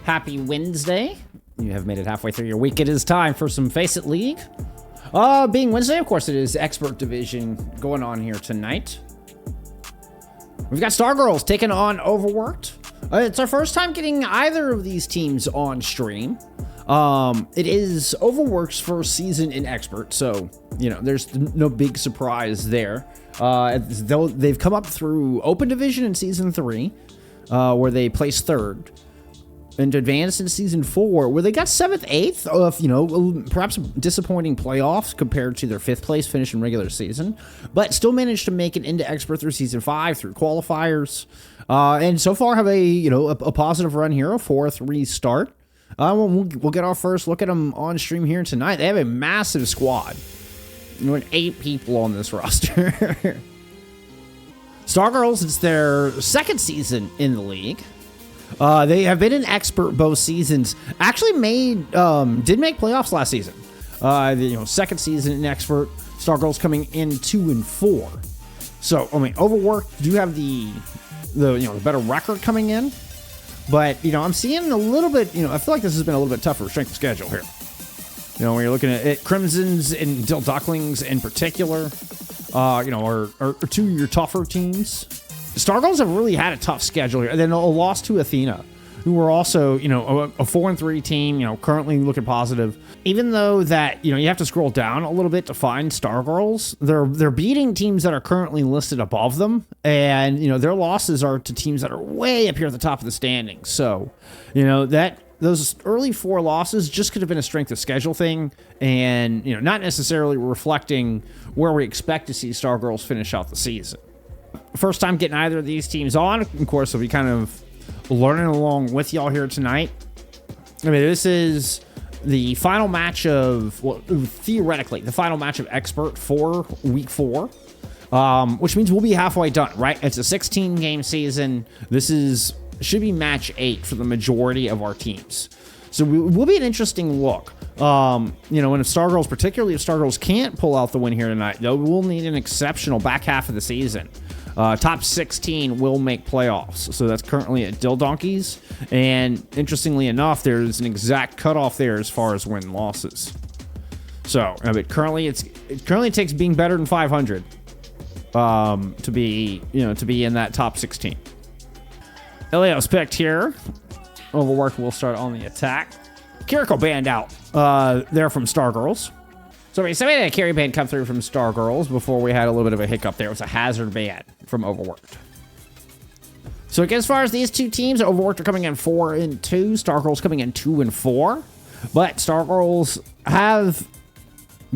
Happy Wednesday. You have made it halfway through your week. It is time for some FACEIT League. Being Wednesday, of course, it is Expert Division going on here tonight. We've got Stargirls taking on Overworked. It's our first time getting either of these teams on stream. It is Overworked's first season in Expert, so, you know, there's no big surprise there. They've come up through Open Division in Season 3, where they placed 3rd. And advanced in Season 4, where they got 7th, 8th of, you know, perhaps disappointing playoffs compared to their 5th place finish in regular season, but still managed to make it into Expert through Season 5, through qualifiers, and so far have a positive run here, a 4-3 start. We'll get our first look at them on stream here tonight. They have a massive squad. You know, 8 people on this roster. Stargirls, it's their 2nd season in the league. They have been an Expert both seasons. Actually did make playoffs last season. 2nd season in Expert. Stargirls coming in 2-4. So, I mean, Overworked do have the better record coming in. But, I'm seeing a little bit, I feel like this has been a little bit tougher strength of schedule here. When you're looking at it, Crimsons and Dill Ducklings in particular, are 2 of your tougher teams. Stargirls have really had a tough schedule here. And then a loss to Athena, who were also, a 4-3 team, currently looking positive. Even though that, you have to scroll down a little bit to find Stargirls, they're beating teams that are currently listed above them. And, their losses are to teams that are way up here at the top of the standings. So, those early 4 losses just could have been a strength of schedule thing. And, not necessarily reflecting where we expect to see Stargirls finish out the season. First time getting either of these teams on. Of course, we'll be kind of learning along with y'all here tonight. I mean, this is the final match of, theoretically, the final match of Expert for Week 4, which means we'll be halfway done, right? It's a 16-game season. This should be match 8 for the majority of our teams. So it will be an interesting look. And if Stargirls, particularly if Stargirls can't pull out the win here tonight, though, we'll need an exceptional back half of the season. Top 16 will make playoffs. So that's currently at Dill Donkeys. And interestingly enough, there's an exact cutoff there as far as win losses. So, it currently takes being better than 500 to be in that top 16. Ilios picked here. Overworked will start on the attack. Kiriko banned out there from Stargirls. So we had a carry ban come through from Stargirls before we had a little bit of a hiccup there. It was a hazard ban from Overworked. So as far as these two teams, Overworked are coming in 4-2, Stargirls coming in 2-4. But Stargirls have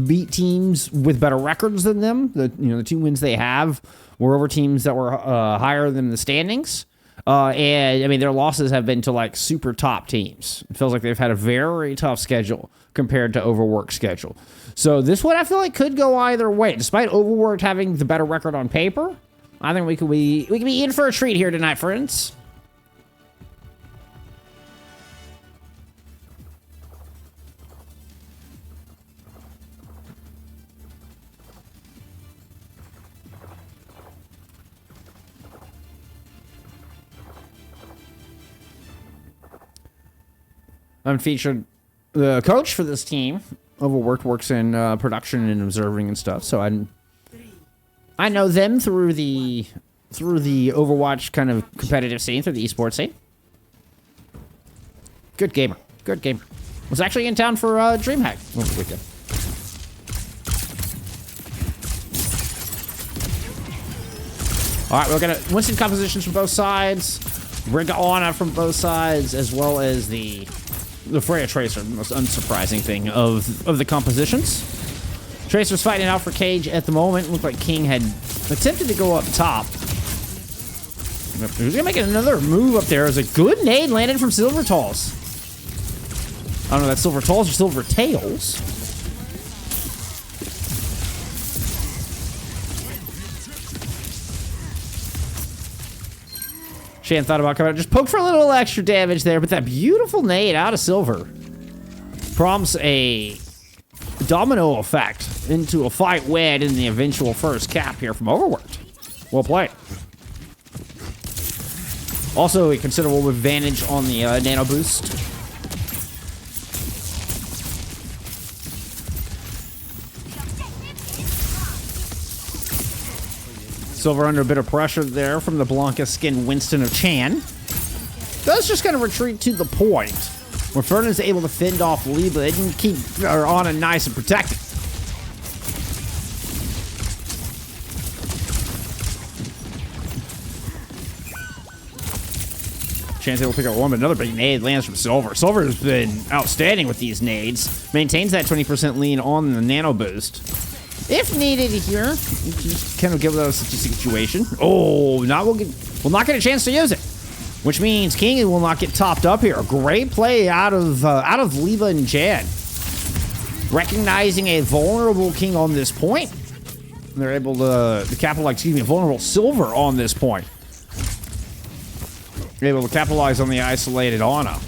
beat teams with better records than them. The 2 wins they have were over teams that were higher than the standings. And their losses have been to super top teams. It feels like they've had a very tough schedule compared to Overworked's schedule. So this one I feel like could go either way. Despite Overworked having the better record on paper, I think we could be in for a treat here tonight, friends. I'm featured the coach for this team. Overworked works in production and observing and stuff, so I know them through the Overwatch kind of competitive scene, through the esports scene. Good gamer. Was actually in town for DreamHack over the weekend. All right, we're gonna Winston compositions from both sides, Rig Honor from both sides, as well as the Freya Tracer, the most unsurprising thing of the compositions. Tracer's fighting out for Cage at the moment. Looked like King had attempted to go up top. He was gonna make another move up there. It was a good nade landed from Silver Talls. I don't know if that's Silver Talls or Silver Tails. Shan thought about coming out, just poke for a little extra damage there, but that beautiful nade out of Silver prompts a domino effect into a fight wed in the eventual first cap here from Overworked. Well played. Also, a considerable advantage on the nano boost. Silver under a bit of pressure there from the Blanca-skinned Winston of Chan. Does just kind of retreat to the point where Fern is able to fend off Liba and keep her on and nice and protected. Chan's able to pick up one, but another big nade lands from Silver. Silver has been outstanding with these nades. Maintains that 20% lean on the nano boost. If needed here, you can just kind of give us such a situation. Oh, we'll not get a chance to use it. Which means King will not get topped up here. Great play out of Liva and Chan. Recognizing a vulnerable King on this point. They're able to capitalize, a vulnerable Silver on this point. They're able to capitalize on the isolated Ana.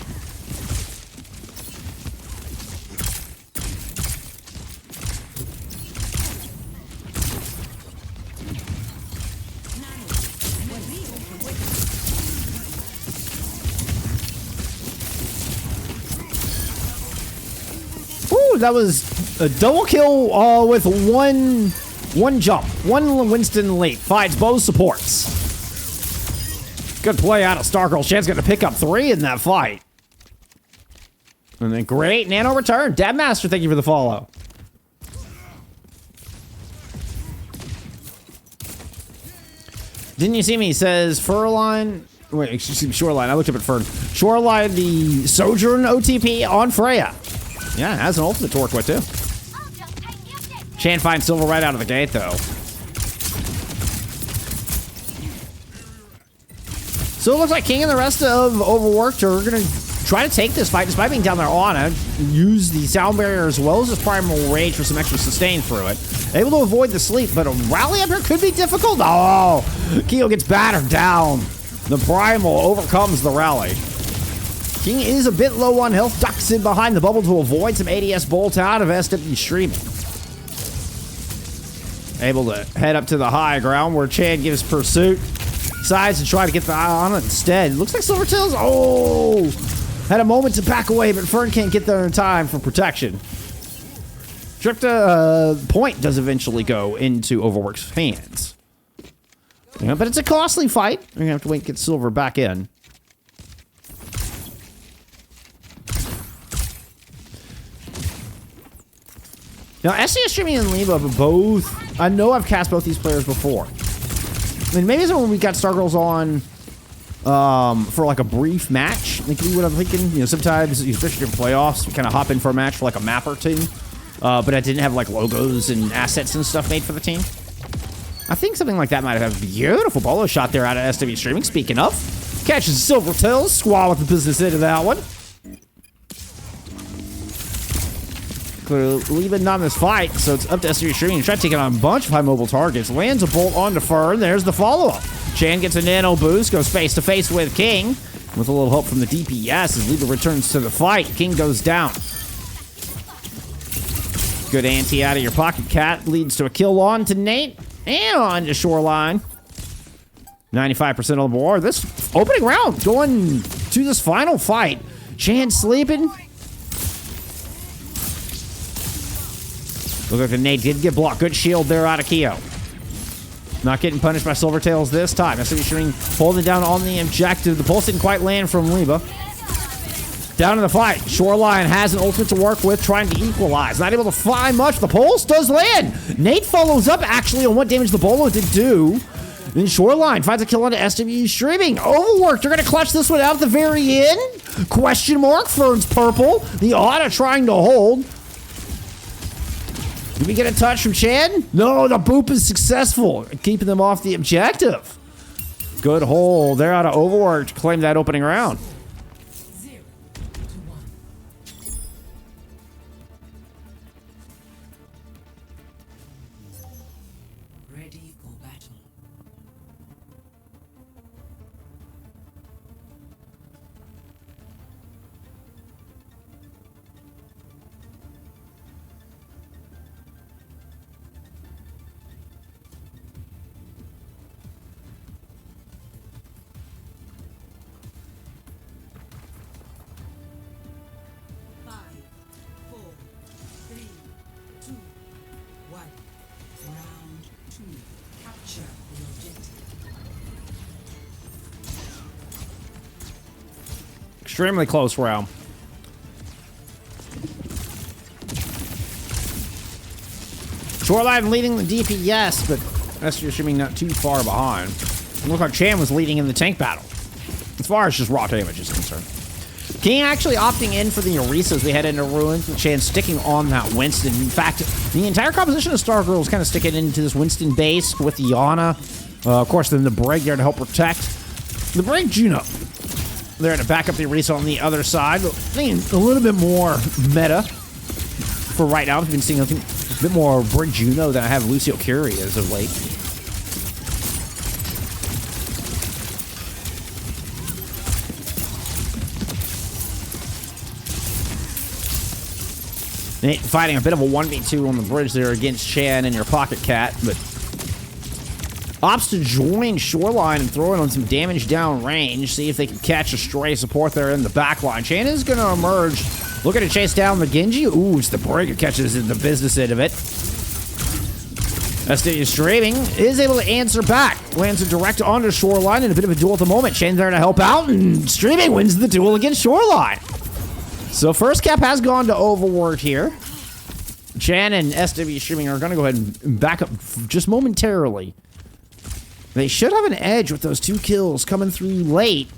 Ooh, that was a double kill with one jump. One Winston leap. Finds both supports. Good play out of Stargirls. Chan's going to pick up 3 in that fight. And then great nano return. Dabmaster, thank you for the follow. Didn't you see me? He says Furline. Wait, excuse me, Shoreline. I looked up at Fern. Shoreline, the Sojourn OTP on Freya. Yeah, it has an ultimate to work with, too. Chan finds Silver right out of the gate, though. So it looks like King and the rest of Overworked are going to try to take this fight, despite being down there on it. Use the sound barrier as well as his primal rage for some extra sustain through it. Able to avoid the sleep, but a rally up here could be difficult. Oh, Keo gets battered down. The primal overcomes the rally. King is a bit low on health, ducks in behind the bubble to avoid some ADS bolt out of SW Streaming. Able to head up to the high ground where Chan gives pursuit. Decides to try to get the eye on it instead. Looks like Silvertails, had a moment to back away, but Fern can't get there in time for protection. Trip to point does eventually go into Overworked's hands. Yeah, but it's a costly fight. We're gonna have to wait and get Silver back in. Now, SCS Streaming and Liba both, I know I've cast both these players before. I mean, maybe it's when we got Stargirls on for like a brief match. Like what I'm thinking, you know, sometimes, especially in playoffs, we kind of hop in for a match for like a map or two. But I didn't have like logos and assets and stuff made for the team. I think something like that might have had a beautiful bolo shot there out of SW Streaming. Speaking of, catches Silvertails, Squall with the business into that one. Clearly leaving on this fight, so it's up to SW Streaming to try to take it on a bunch of high mobile targets. Lands a bolt onto Fern. There's the follow-up. Chan gets a nano boost, goes face-to-face with King. With a little help from the DPS as Liba returns to the fight. King goes down. Good ante out of your pocket, Cat. Leads to a kill on to Nate. And on to Shoreline. 95% on the board. This opening round going to this final fight. Chan sleeping. Look like the nade did get blocked. Good shield there out of Keo. Not getting punished by Silvertails this time. SW Streaming holding down on the objective. The pulse didn't quite land from Liba. Down in the fight. Shoreline has an ultimate to work with, trying to equalize. Not able to find much. The pulse does land. Nate follows up, actually, on what damage the bolo did do. Then Shoreline finds a kill onto SW Streaming. Overworked. They're going to clutch this one out at the very end. Question mark. Fern's purple. The Ana trying to hold. Did we get a touch from Chan? No, the boop is successful. Keeping them off the objective. Good hold. They're out of Overworked to claim that opening round. Ready for battle. Capture the objective. Extremely close round. Shoreline leading the DPS, but that's assuming not too far behind. It looked like Chan was leading in the tank battle, as far as just raw damage is concerned. King actually opting in for the Orisa as we head into Ruins, with Chan sticking on that Winston. In fact, the entire composition of Stargirls kind of sticking into this Winston base with Yana. Of course, then the Brig there to help protect. The Brig Juno there to back up the Orisa on the other side. Thinking a little bit more meta for right now. I've been seeing a bit more Brig Juno than I have Lucio Curie as of late. Nate fighting a bit of a 1v2 on the bridge there against Chan and your Pocket Cat, but opts to join Shoreline and throw it on some damage down range, see if they can catch a stray support there in the back line. Chan is going to emerge, looking to chase down the Genji. Ooh, it's the Brig who catches in the business end of it. SW Streaming is able to answer back, lands a direct onto Shoreline in a bit of a duel at the moment. Chan's there to help out, and Streaming wins the duel against Shoreline. So first cap has gone to Overworked here. Chan and SW Streaming are going to go ahead and back up just momentarily. They should have an edge with those 2 kills coming through late.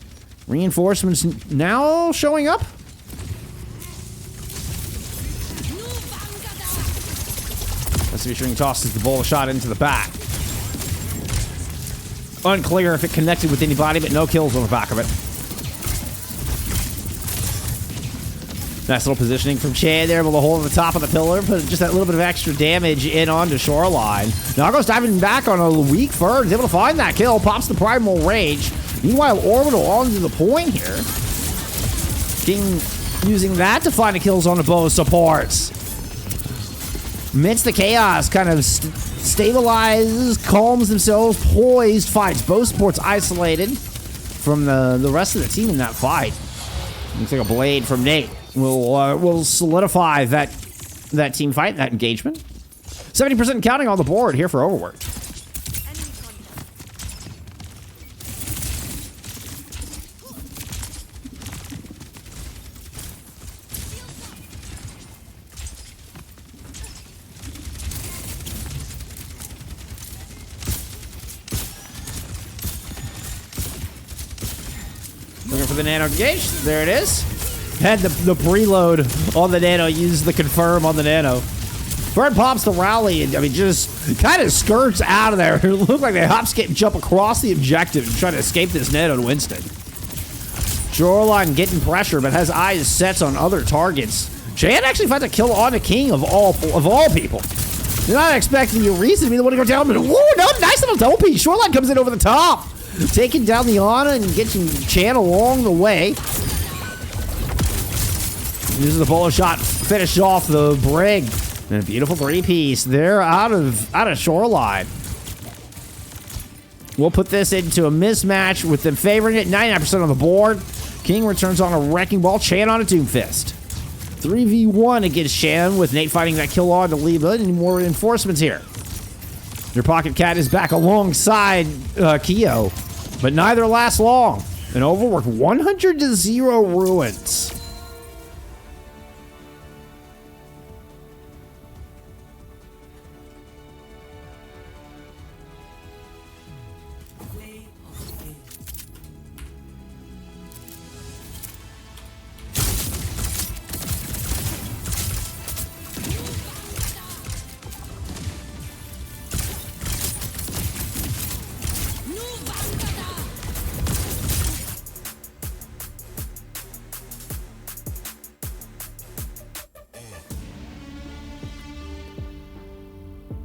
Reinforcements now showing up. SW Streaming tosses the bowl shot into the back. Unclear if it connected with anybody, but no kills on the back of it. Nice little positioning from Chan there, able to hold the top of the pillar, put just that little bit of extra damage in onto Shoreline. Nargos diving back on a weak Fern, is able to find that kill, pops the Primal Rage. Meanwhile, Orbital onto the point here. King using that to find the kills on the bow supports. Amidst the chaos, kind of stabilizes, calms themselves, poised, fights. Both supports isolated from the rest of the team in that fight. Looks like a blade from Nate. Will solidify that team fight, that engagement. 70% counting on the board here for Overworked. Looking for the nano gauge. There it is. Had the preload on the nano, used the confirm on the nano. Fern pops the rally and, I mean, just kind of skirts out of there. It looked like they hop, skip, and jump across the objective and try to escape this nano to Winston. Shoreline getting pressure, but has eyes set on other targets. Chan actually finds a kill on the King of all people. You're not expecting Orisa to be the one to go down, but whoa, no, nice little double piece. Shoreline comes in over the top, taking down the Ana and getting Chan along the way. Uses the bullet shot, finish off the Brig. And a beautiful 3-piece. They're out of Shoreline. We'll put this into a mismatch with them favoring it. 99% on the board. King returns on a Wrecking Ball. Chan on a Doomfist. 3v1 against Chan with Nate fighting that kill on to Liba. Any more reinforcements here? Your Pocket Cat is back alongside Kyo. But neither lasts long. And Overworked 100-0 Ruins.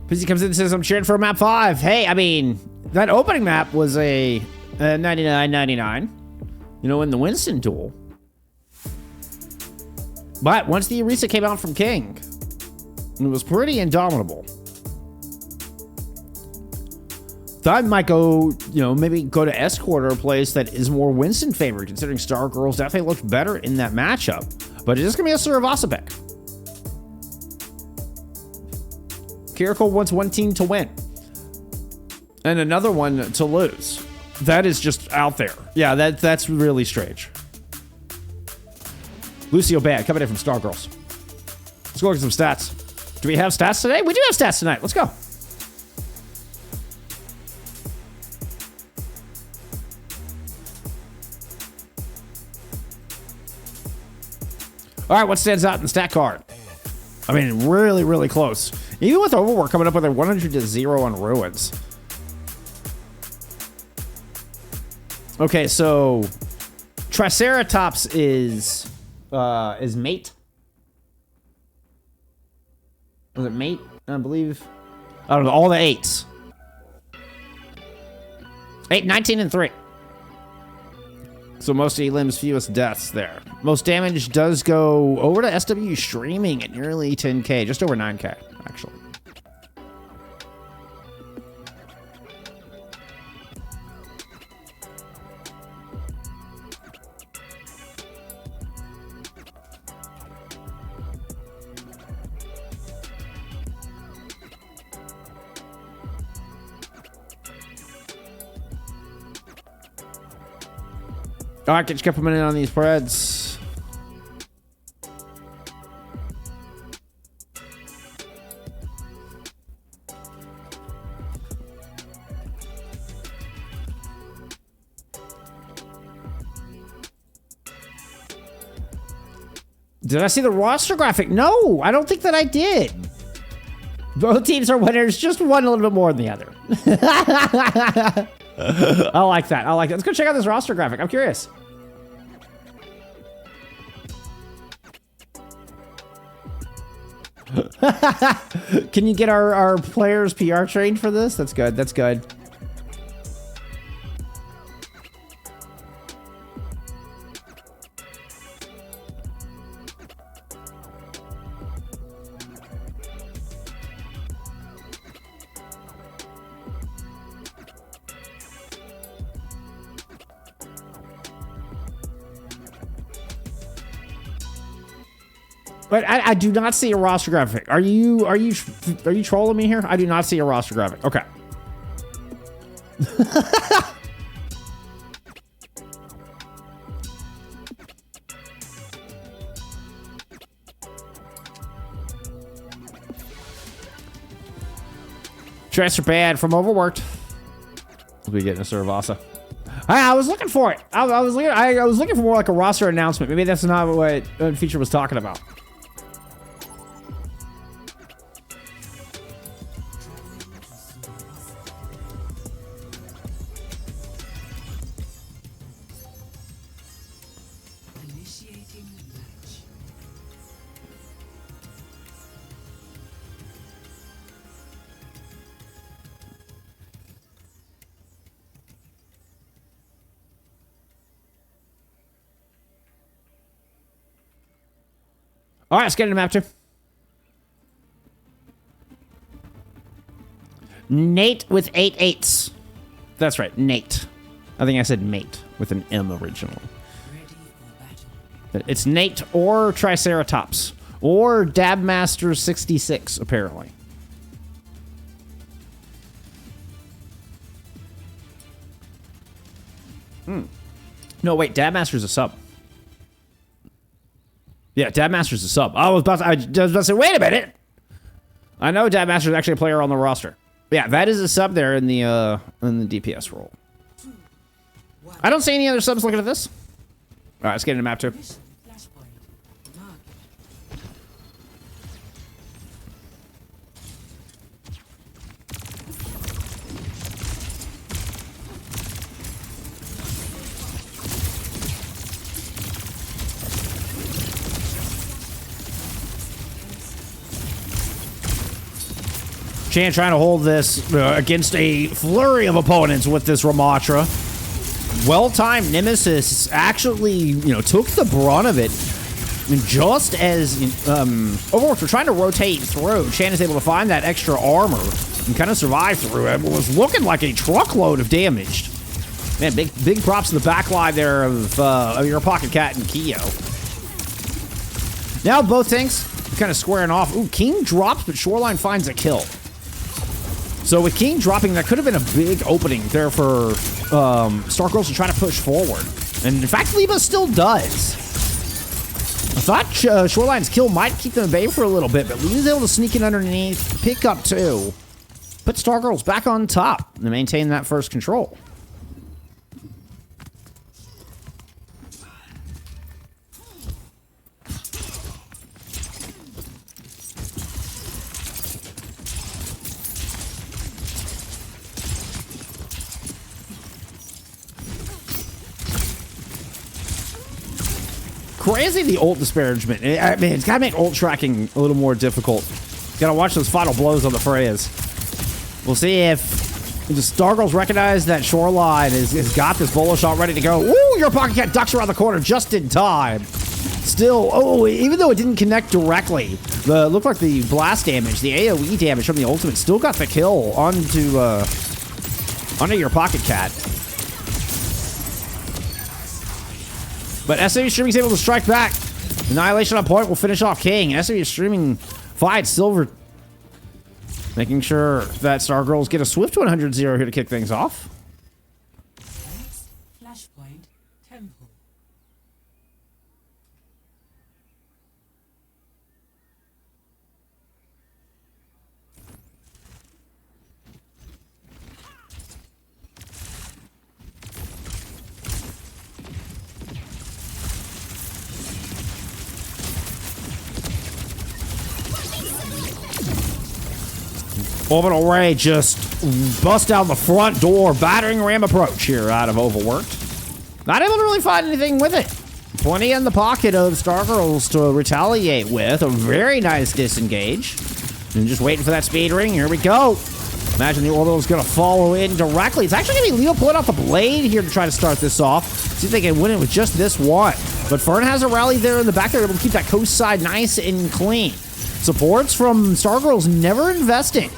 Pizzy comes in and says, I'm cheering for map 5. Hey, I mean, that opening map was a 99.99, you know, in the Winston duel. But once the Orisa came out from King, it was pretty indomitable. Thought it might go, you know, maybe go to Escort or a place that is more Winston favored, considering Stargirls definitely looked better in that matchup. But it is going to be a Suravasa pick. Kiriko wants one team to win. and another one to lose. That is just out there. Yeah, that's really strange. Lucio Bad coming in from Stargirls. Let's go look at some stats. Do we have stats today? We do have stats tonight. Let's go. All right, what stands out in the stat card? I mean, really, really close. Even with Overworked coming up with a 100-0 on Ruins. Okay, so Triceratops is mate. Was it mate? I believe. I don't know. All the 8s. 8, 19, and 3. So most elims, fewest deaths there. Most damage does go over to SW streaming at nearly 10k, just over 9k, actually. All right, get you coming in on these spreads. Did I see the roster graphic? No, I don't think that I did. Both teams are winners, just one a little bit more than the other. I like that. I like that. Let's go check out this roster graphic. I'm curious. Can you get our players PR trained for this? That's good. That's good. But I do not see a roster graphic. Are you trolling me here? I do not see a roster graphic. Okay. Transfer bad from Overworked. We'll be getting a Suravasa. I was looking for it. I was looking for more like a roster announcement. Maybe that's not what Feature was talking about. All right, let's get into map 2. Nate with 8 8s. That's right, Nate. I think I said mate with an M originally. But it's Nate or Triceratops or Dabmaster 66 apparently. No, wait, Dabmaster's a sub. Yeah, Dabmaster's a sub. I was about to say, wait a minute. I know Dabmaster's actually a player on the roster. Yeah, that is a sub there in the DPS role. I don't see any other subs looking at this. All right, let's get into map 2. Chan trying to hold this against a flurry of opponents with this Ramatra. Well-timed Nemesis actually, took the brunt of it. And just as Overwatch were trying to rotate through, Chan is able to find that extra armor and kind of survive through it. It was looking like a truckload of damage. Man, big props to the backline there of your Pocket Cat and Kyo. Now both tanks kind of squaring off. Ooh, King drops, but Shoreline finds a kill. So with King dropping, that could have been a big opening there for Stargirls to try to push forward. And in fact, Liba still does. I thought Shoreline's kill might keep them at bay for a little bit, but Liba's able to sneak in underneath, pick up 2, put Stargirls back on top, and maintain that first control. Crazy the ult disparagement. I mean, it's got to make ult tracking a little more difficult. Got to watch those final blows on the Freya's. We'll see if the Stargirls recognize that Shoreline has got this bullet shot ready to go. Ooh, your pocket cat ducks around the corner just in time. Still, oh, even though it didn't connect directly, looked like the blast damage, the AoE damage from the ultimate still got the kill onto your pocket cat. But SMU Streaming's able to strike back. Annihilation on point will finish off King. SMU Streaming fights Silver, making sure that Stargirls get a swift 100-0 here to kick things off. Flashpoint Temple. Orbital Ray just bust down the front door, battering ram approach here out of Overworked. Not able to really find anything with it. Plenty in the pocket of Stargirls to retaliate with. A very nice disengage. And just waiting for that speed ring. Here we go. Imagine the Orbital is going to follow in directly. It's actually going to be Leo pulling out the blade here to try to start this off. See if they can win it with just this one. But Fern has a rally there in the back. They're able to keep that coast side nice and clean. Supports from Stargirls never investing.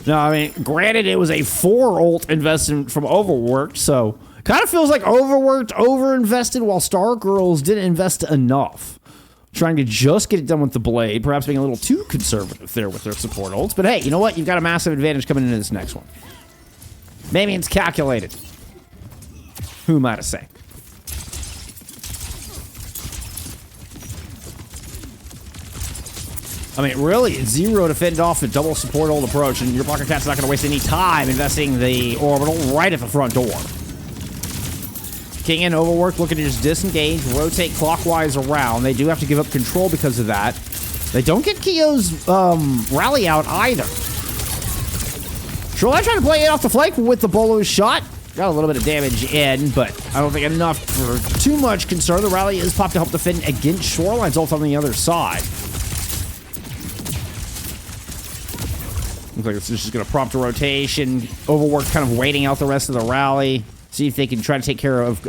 No, I mean, granted, it was a 4 ult investment from Overworked, so kind of feels like Overworked over-invested while Stargirls didn't invest enough. Trying to just get it done with the blade, perhaps being a little too conservative there with their support ults. But hey, you know what? You've got a massive advantage coming into this next one. Maybe it's calculated. Who am I to say? I mean, really, it's 0 to fend off the double support ult approach, and your Pocket Cat's not going to waste any time investing the orbital right at the front door. King and Overworked looking to just disengage, rotate clockwise around. They do have to give up control because of that. They don't get Kyo's rally out either. Shoreline trying to play it off the flank with the Bolo shot. Got a little bit of damage in, but I don't think enough for too much concern. The rally is popped to help defend against Shoreline's ult on the other side. Looks like it's just going to prompt a rotation. Overworked kind of waiting out the rest of the rally. See if they can try to take care of,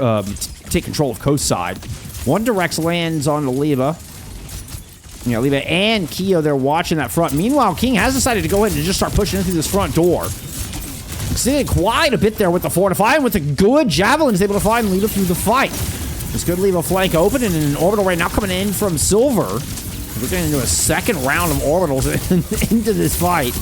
take control of coast side. One Direct lands on the Liba. Yeah, Liba and Kyo, they're watching that front. Meanwhile, King has decided to go ahead and just start pushing in through this front door. Succeeded quite a bit there with the Fortify, and with a good Javelin is able to find Liba through the fight. This good Liba flank open, and an orbital right now coming in from Silver. We're getting into a second round of orbitals into this fight.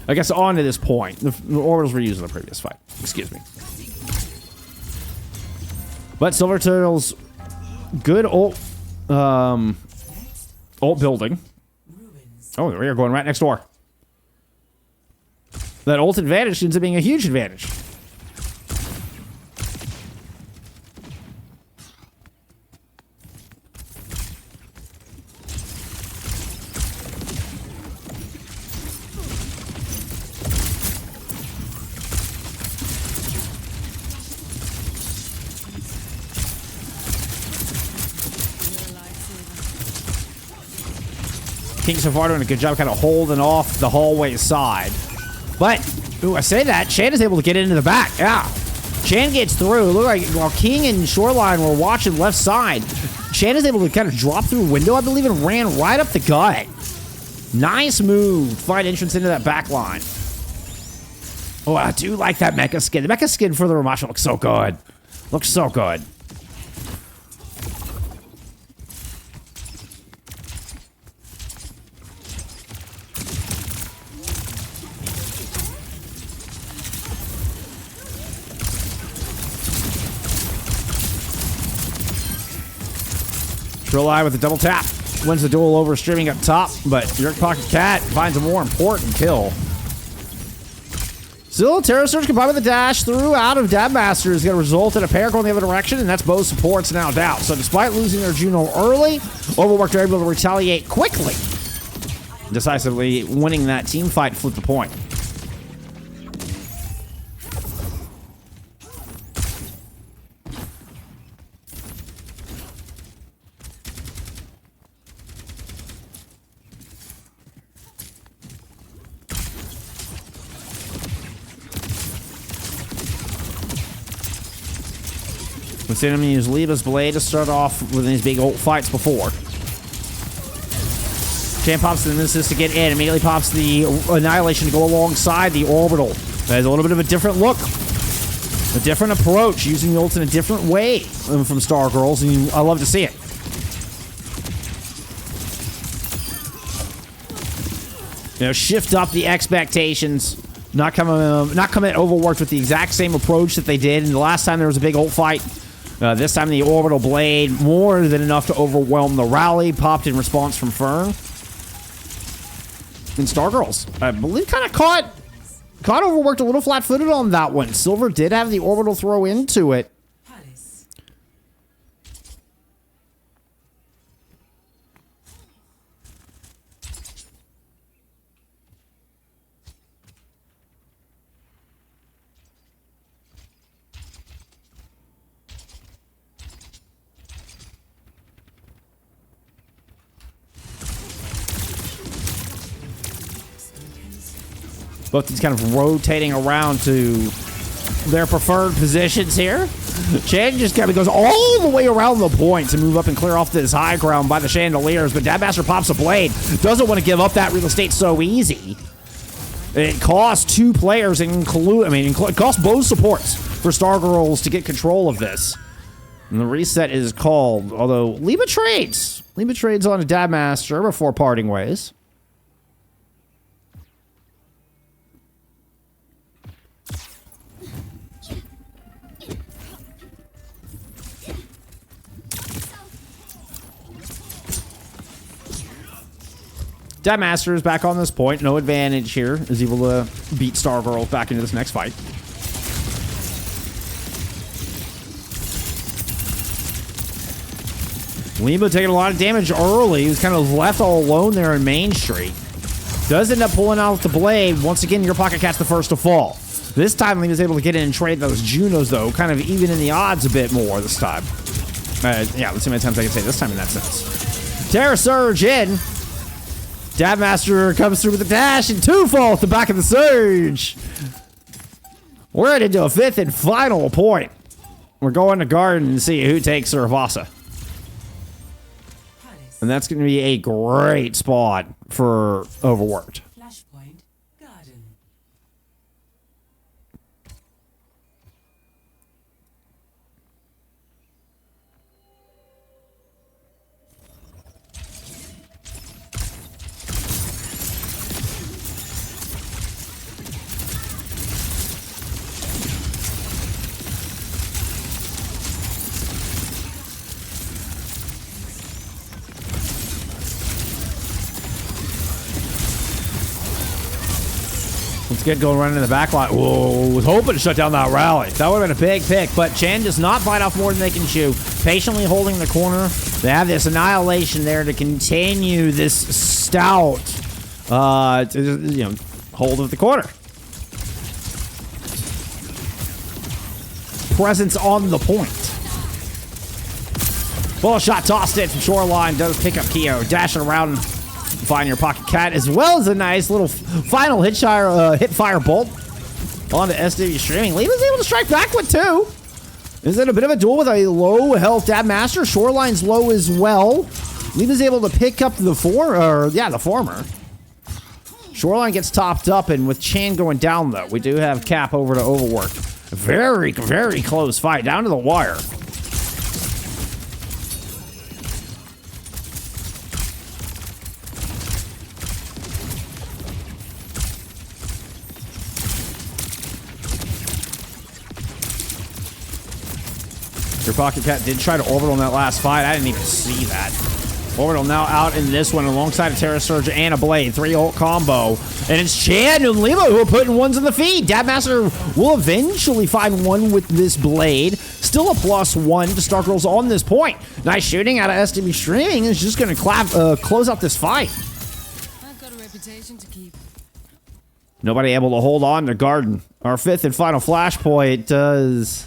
I guess on to this point. The orbitals were used in the previous fight. Excuse me. But Silver Turtle's good ult building. Oh, we are going right next door. That ult advantage ends up being a huge advantage. King so far doing a good job kind of holding off the hallway side. But, ooh, I say that, Chan is able to get into the back. Yeah. Chan gets through. Look like while King and Shoreline were watching left side, Chan is able to kind of drop through a window, I believe, and ran right up the gut. Nice move. Find entrance into that back line. Oh, I do like that mecha skin. The mecha skin for the Ramasha looks so good. Looks so good. Eye with the double tap. Wins the duel over streaming up top, but your Pocket Cat finds a more important kill. Still, Terra Surge combined with the dash through out of Dabmaster is going to result in a pair going the other direction, and that's both supports now down. So despite losing their Juno early, Overworked are able to retaliate quickly, decisively winning that team fight, flip the point. We've seen him use Liba's Blade to start off with these big ult fights before. Chan pops the Nemesis to get in, immediately pops the Annihilation to go alongside the Orbital. There's a little bit of a different look, a different approach, using the ults in a different way from Stargirls, and I love to see it. You know, shift up the expectations. Not coming Overworked with the exact same approach that they did. And the last time there was a big ult fight, this time the Orbital Blade, more than enough to overwhelm the rally, popped in response from Fern. And Stargirls, I believe, kind of caught Overworked a little flat-footed on that one. Silver did have the Orbital throw into it. Both these kind of rotating around to their preferred positions here. Chan just kind of goes all the way around the point to move up and clear off this high ground by the chandeliers, but Dabmaster pops a blade. Doesn't want to give up that real estate so easy. It costs two players, it costs both supports for Stargirls to get control of this. And the reset is called, although Liba trades. Liba trades on a Dabmaster before parting ways. Dabmaster is back on this point. No advantage here. Is able to beat Stargirls back into this next fight. Liba taking a lot of damage early. He was kind of left all alone there in Main Street. Does end up pulling out the blade. Once again, your Pocket Cat's the first to fall. This time, Liba's able to get in and trade those Junos, though. Kind of even in the odds a bit more this time. Yeah, let's see how many times I can say this time in that sense. Terra Surge in. Dabmaster comes through with a dash, and two fall at the back of the Surge. We're headed to a fifth and final point. We're going to Garden and see who takes Suravasa. And that's going to be a great spot for Overworked. Flashpoint Garden. Let's get going running in the back line. Whoa, was hoping to shut down that rally. That would have been a big pick, but Chan does not bite off more than they can chew. Patiently holding the corner. They have this Annihilation there to continue this stout, hold of the corner. Presence on the point. Ball shot tossed it from Shoreline. Does pick up Keo. Dashing around. Find your Pocket Cat, as well as a nice little final hip fire bolt onto SW Streaming. Liba's able to strike back with two. Is it a bit of a duel with a low health Dabmaster? Shoreline's low as well. Liba's able to pick up the former. Shoreline gets topped up, and with Chan going down, though, we do have Cap over to Overworked. Very, very close fight, down to the wire. Your Pocket Cat did try to orbital in that last fight. I didn't even see that. Orbital now out in this one alongside a Terra Surge and a Blade. 3-ult combo. And it's Chan and Lima who are putting ones in the feed. Dabmaster will eventually find one with this Blade. Still a +1 to Stargirls on this point. Nice shooting out of STB Streaming. Is just going to close out this fight. I've got a reputation to keep. Nobody able to hold on to Garden. Our 5th and final flashpoint does...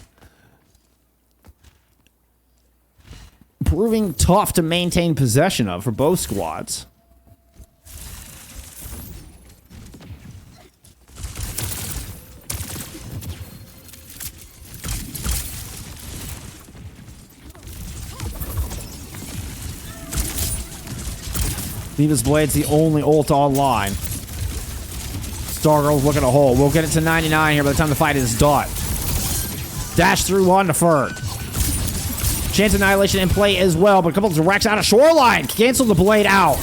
proving tough to maintain possession of for both squads. Liva's Blade's the only ult online. Stargirls looking to hold. We'll get it to 99 here by the time the fight is done. Dash through on to Fern. Chance Annihilation in play as well, but a couple of directs out of Shoreline. Cancel the Blade out.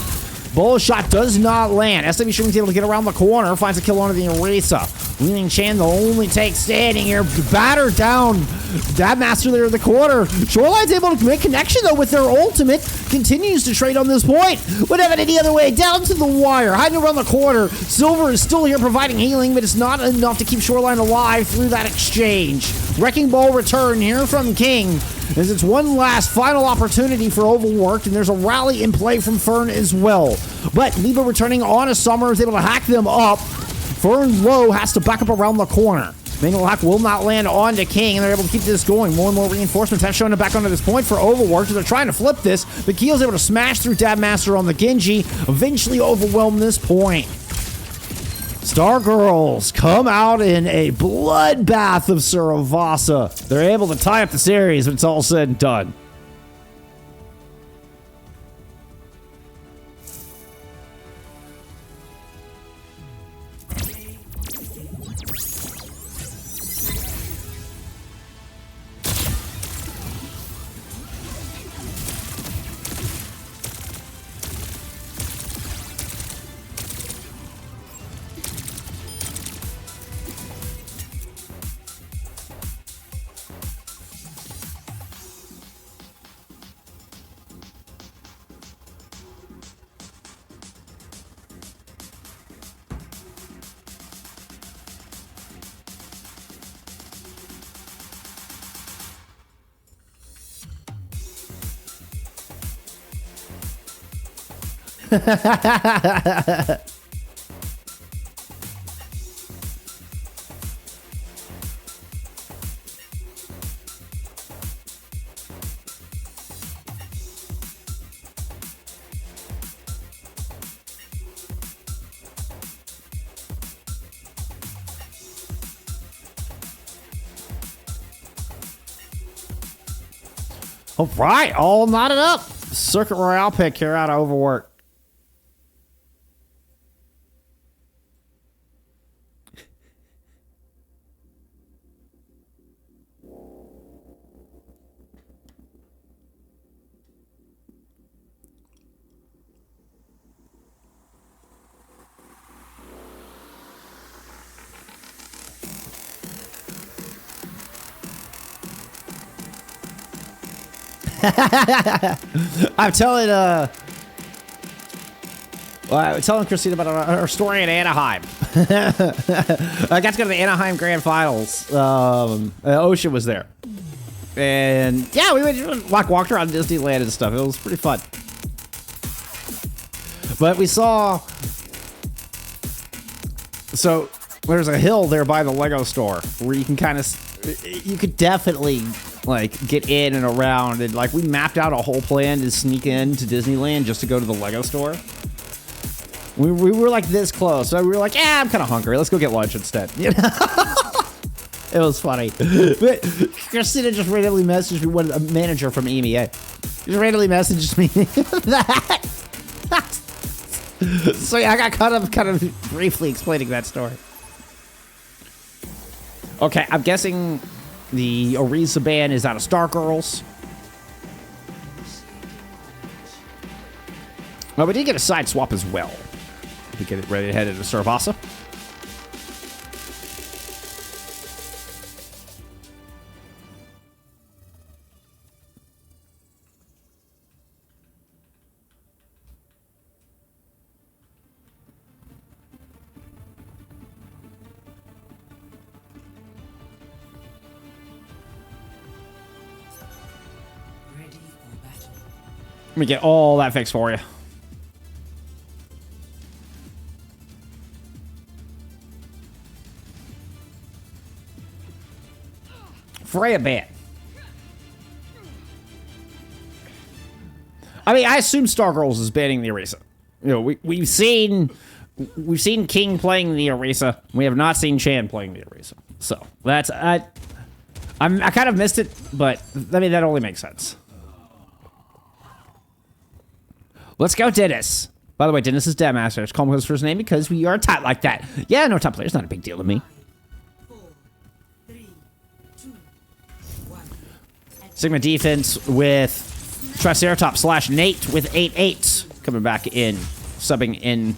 Bullet shot does not land. SW Streaming's able to get around the corner. Finds a kill onto the Eraser. Leaning Chan, the only take standing here. Batter down. Dabmaster there in the corner. Shoreline's able to make connection, though, with their ultimate. Continues to trade on this point. Would have it any other way. Down to the wire. Hiding around the corner. Silver is still here providing healing, but it's not enough to keep Shoreline alive through that exchange. Wrecking Ball return here from King. As it's one last final opportunity for Overworked, and there's a rally in play from Fern as well. But Leva returning on a Summer is able to hack them up. Fern low has to back up around the corner. Manual hack will not land onto King, and they're able to keep this going. More and more reinforcements have shown it back onto this point for Overworked. They're trying to flip this, but Keel's able to smash through Dabmaster on the Genji, eventually overwhelm this point. Stargirls come out in a bloodbath of Suravasa. They're able to tie up the series when it's all said and done. All right, all knotted up. Circuit Royale pick here out of Overworked. I'm telling Christine about her story in Anaheim. I got to go to the Anaheim Grand Finals. Ocean was there. And yeah, we went, walked around Disneyland and stuff. It was pretty fun. But we saw... So there's a hill there by the Lego store where you can kind of... You could definitely... like get in and around, and like we mapped out a whole plan to sneak into Disneyland just to go to the Lego store. We were like this close, so we were like, yeah, I'm kind of hungry. Let's go get lunch instead. You know? It was funny. But Christina just randomly messaged me, a manager from EMEA. Just randomly messaged me that. So yeah, I got kind of briefly explaining that story. Okay, I'm guessing the Orisa band is out of Stargirls. Well, we did get a side swap as well. We get it ready to head into Suravasa. Let me get all that fixed for you. Freya ban. I mean, I assume Stargirls is banning the Orisa. You know, we've seen King playing the Orisa. We have not seen Chan playing the Orisa. So that's I kind of missed it, but I mean that only makes sense. Let's go, Dennis. By the way, Dennis is Deadmaster. I just call him his first name because we are tight like that. Yeah, no, top player's not a big deal to me. 4, 3, 2, 1. Sigma defense with Triceratops / Nate with 8/8 coming back in, subbing in.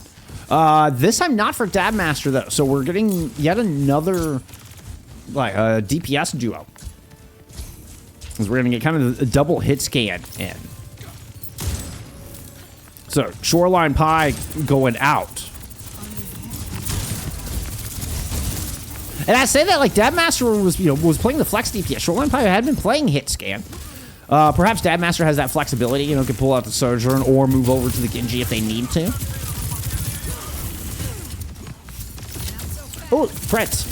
This time not for Dabmaster though, so we're getting yet another like DPS duo. Because we're gonna get kind of a double hit scan in. So Shoreline Pie going out. And I say that like Dabmaster was playing the flex DPS. Shoreline Pie had been playing hit scan. Perhaps Dabmaster has that flexibility, can pull out the Sojourn or move over to the Genji if they need to. Oh, Prince.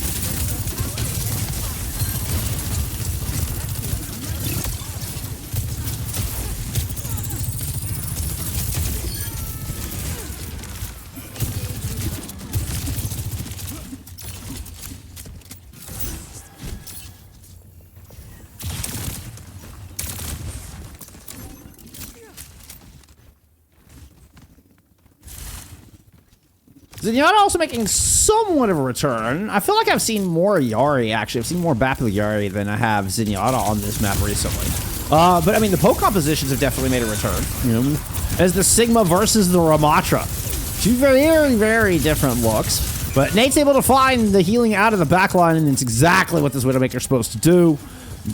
Zenyatta also making somewhat of a return. I feel like I've seen more Yari, actually. I've seen more Bapple Yari than I have Zenyatta on this map recently. But, I mean, the poke compositions have definitely made a return. As the Sigma versus the Ramatra. Two very, very different looks. But Nate's able to find the healing out of the backline, and it's exactly what this Widowmaker's supposed to do.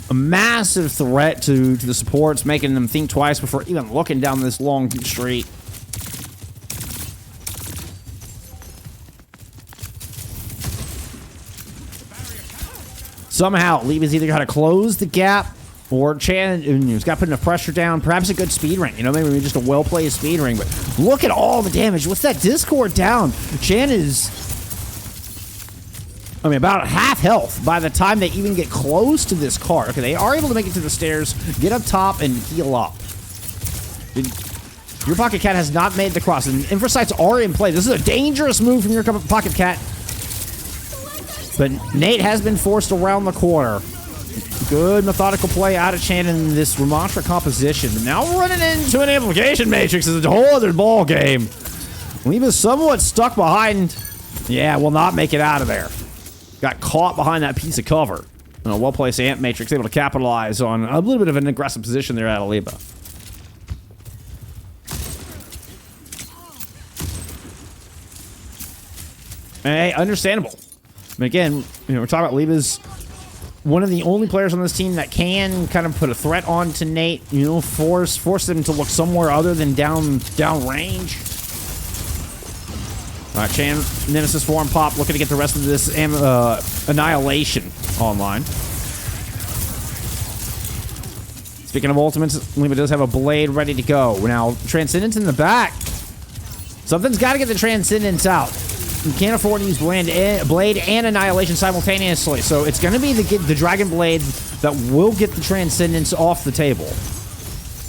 A massive threat to the supports, making them think twice before even looking down this long street. Somehow, Leva's either got to close the gap or Chan has got to put enough pressure down. Perhaps a good speed ring. Maybe just a well-played speed ring. But look at all the damage. What's that Discord down? Chan is, about half health by the time they even get close to this car. Okay, they are able to make it to the stairs, get up top, and heal up. Your Pocket Cat has not made the cross, and Infrasights are in play. This is a dangerous move from your Pocket Cat. But Nate has been forced around the corner. Good methodical play out of Chan in this Ramatra composition. But now running into an amplification matrix is a whole other ball game. Leva's somewhat stuck behind. Yeah, will not make it out of there. Got caught behind that piece of cover. A well-placed amp matrix able to capitalize on a little bit of an aggressive position there out of Leva. Hey, understandable. But again, we're talking about Leva's one of the only players on this team that can kind of put a threat on to Nate, force them to look somewhere other than down range. All right, Chan, Nemesis form pop, looking to get the rest of this Annihilation online. Speaking of ultimates, Leva does have a blade ready to go. Now, Transcendence in the back. Something's got to get the Transcendence out. You can't afford to use Blade and Annihilation simultaneously, so it's going to be the Dragon Blade that will get the Transcendence off the table.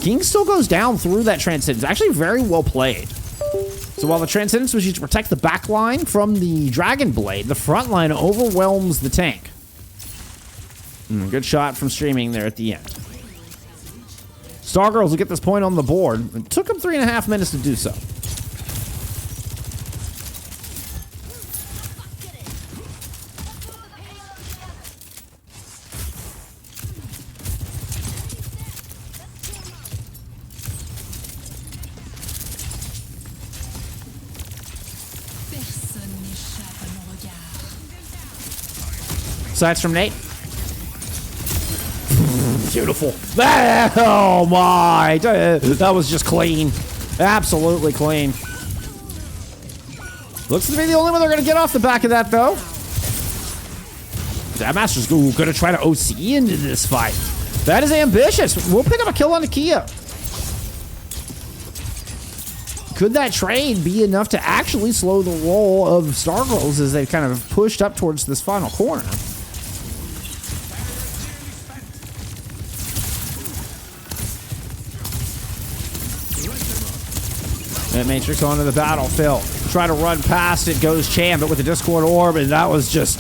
King still goes down through that Transcendence. Actually, very well played. So while the Transcendence was used to protect the back line from the Dragon Blade, the front line overwhelms the tank. Good shot from Streaming there at the end. Stargirls will get this point on the board. It took them 3.5 minutes to do so. Sides from Nate. Beautiful. Oh my. That was just clean. Absolutely clean. Looks to be the only one they're going to get off the back of that, though. Dabmaster's going to try to OC into this fight. That is ambitious. We'll pick up a kill on the Kia. could that trade be enough to actually slow the roll of Stargirls as they've kind of pushed up towards this final corner? And Matrix onto the battlefield. Try to run past it, goes Chan, but with the Discord Orb, and that was just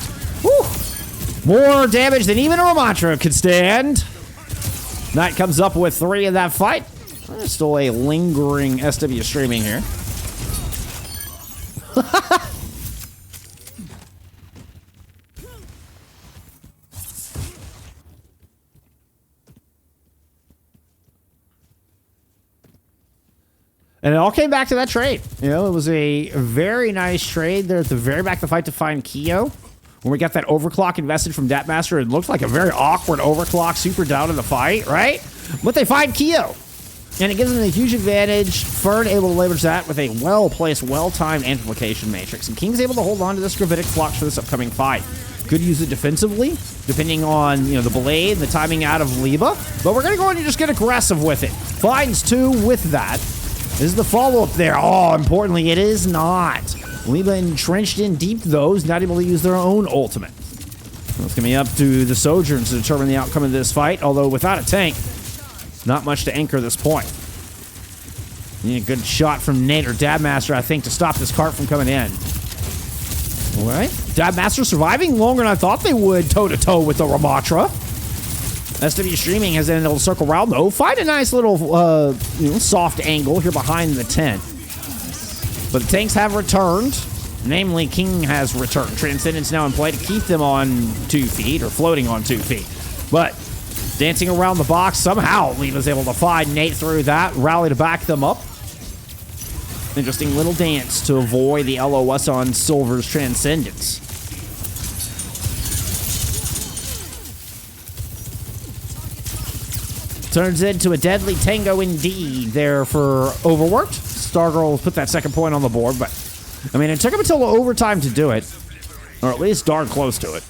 more damage than even a Ramatra could stand. Knight comes up with 3 in that fight. There's still a lingering SW streaming here. And it all came back to that trade. You know, it was a very nice trade there at the very back of the fight to find Kyo. When we got that overclock invested from Datmaster, it looked like a very awkward overclock, super down in the fight, right? But they find Kyo. And it gives them a huge advantage. Fern able to leverage that with a well-placed, well-timed amplification matrix. And King's able to hold on to this gravitic flux for this upcoming fight. Could use it defensively, depending on, you know, the blade, the timing out of Liba. But we're going to go in and just get aggressive with it. Finds 2 with that. This is the follow-up there. Oh, importantly, it is not. Liba entrenched in deep, though, is not able to use their own ultimate. It's going to be up to the Sojourns to determine the outcome of this fight, although without a tank, not much to anchor this point. Need a good shot from Nate or Dabmaster, I think, to stop this cart from coming in. All right. Dabmaster surviving longer than I thought they would toe-to-toe with the Ramatra. SW Streaming has been able to circle around, though. Find a nice little soft angle here behind the tent. But the tanks have returned. Namely, King has returned. Transcendence now in play to keep them on 2 feet, or floating on 2 feet. But dancing around the box, somehow Leva's able to find Nate through that, rally to back them up. Interesting little dance to avoid the LOS on Silver's Transcendence. Turns into a deadly tango indeed there for Overworked. Stargirls put that second point on the board, but I mean, it took him until overtime to do it, or at least darn close to it.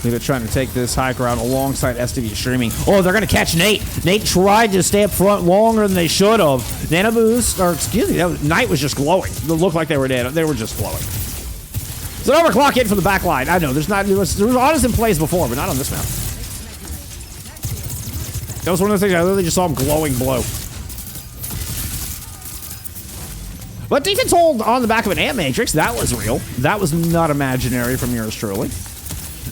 They're trying to take this high ground alongside SW Streaming. Oh, they're going to catch Nate. Nate tried to stay up front longer than they should have. Nano Boost, or excuse me, Knight was just glowing. It looked like they were dead. They were just glowing. It's an overclock hit from the back line. I know, there was honest in plays before, but not on this map. That was one of the things I literally just saw him glowing blow. But defense hold on the back of an Ant Matrix, that was real. That was not imaginary from yours truly.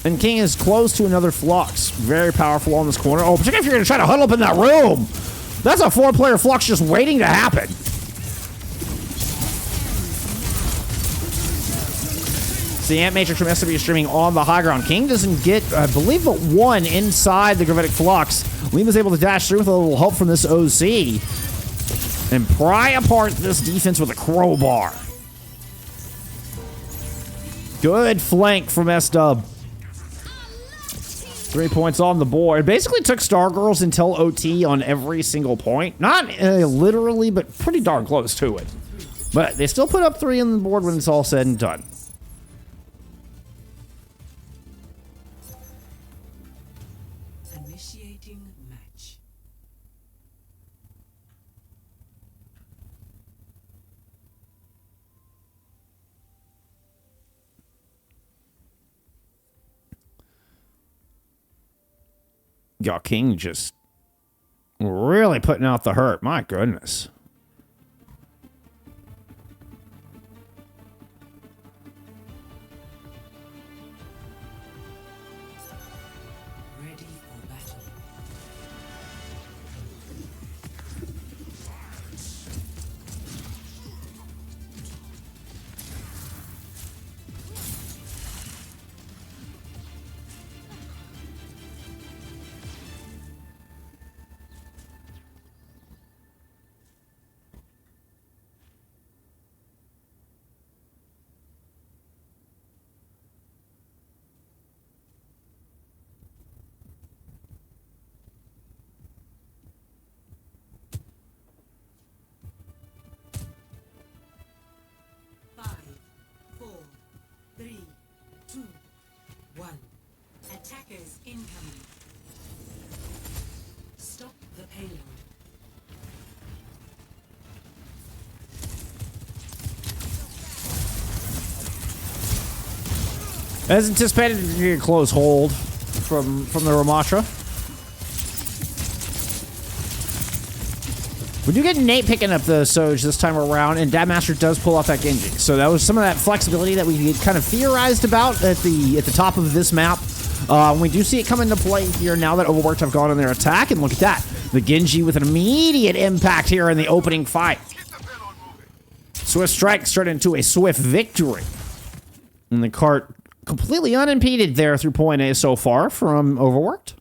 And King is close to another Flux. Very powerful on this corner. Oh, particularly if you're going to try to huddle up in that room. That's a 4-player Flux just waiting to happen. It's the Ant Matrix from SW Streaming on the high ground. King doesn't get, I believe, but 1 inside the Gravitic Flux. Lima's able to dash through with a little help from this OC. And pry apart this defense with a crowbar. Good flank from S-Dub. 3 points on the board. Basically took Stargirls until OT on every single point. Not literally, but pretty darn close to it. But they still put up 3 on the board when it's all said and done. Initiating match. Y'all, King just really putting out the hurt. My goodness. Ready for battle. Attackers incoming. Stop the payload. As anticipated, you get a close hold from the Ramatra. We do get Nate picking up the Soj this time around, and Dabmaster does pull off that Genji. So that was some of that flexibility that we kind of theorized about at the top of this map. We do see it come into play here now that Overworked have gone on their attack, and look at that. The Genji with an immediate impact here in the opening fight. Swift Strike straight into a swift victory. And the cart completely unimpeded there through point A so far from Overworked.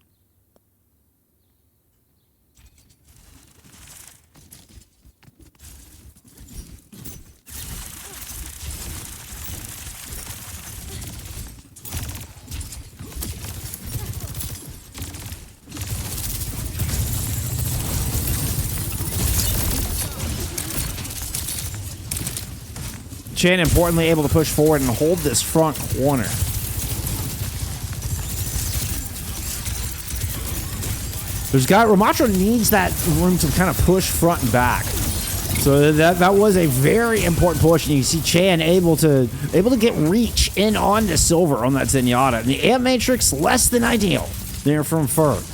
Chan importantly able to push forward and hold this front corner. Ramatra needs that room to kind of push front and back. So that was a very important push, and you see Chan able to get reach in on the Silver on that Zenyatta. And the Amp Matrix less than ideal there from Ferg.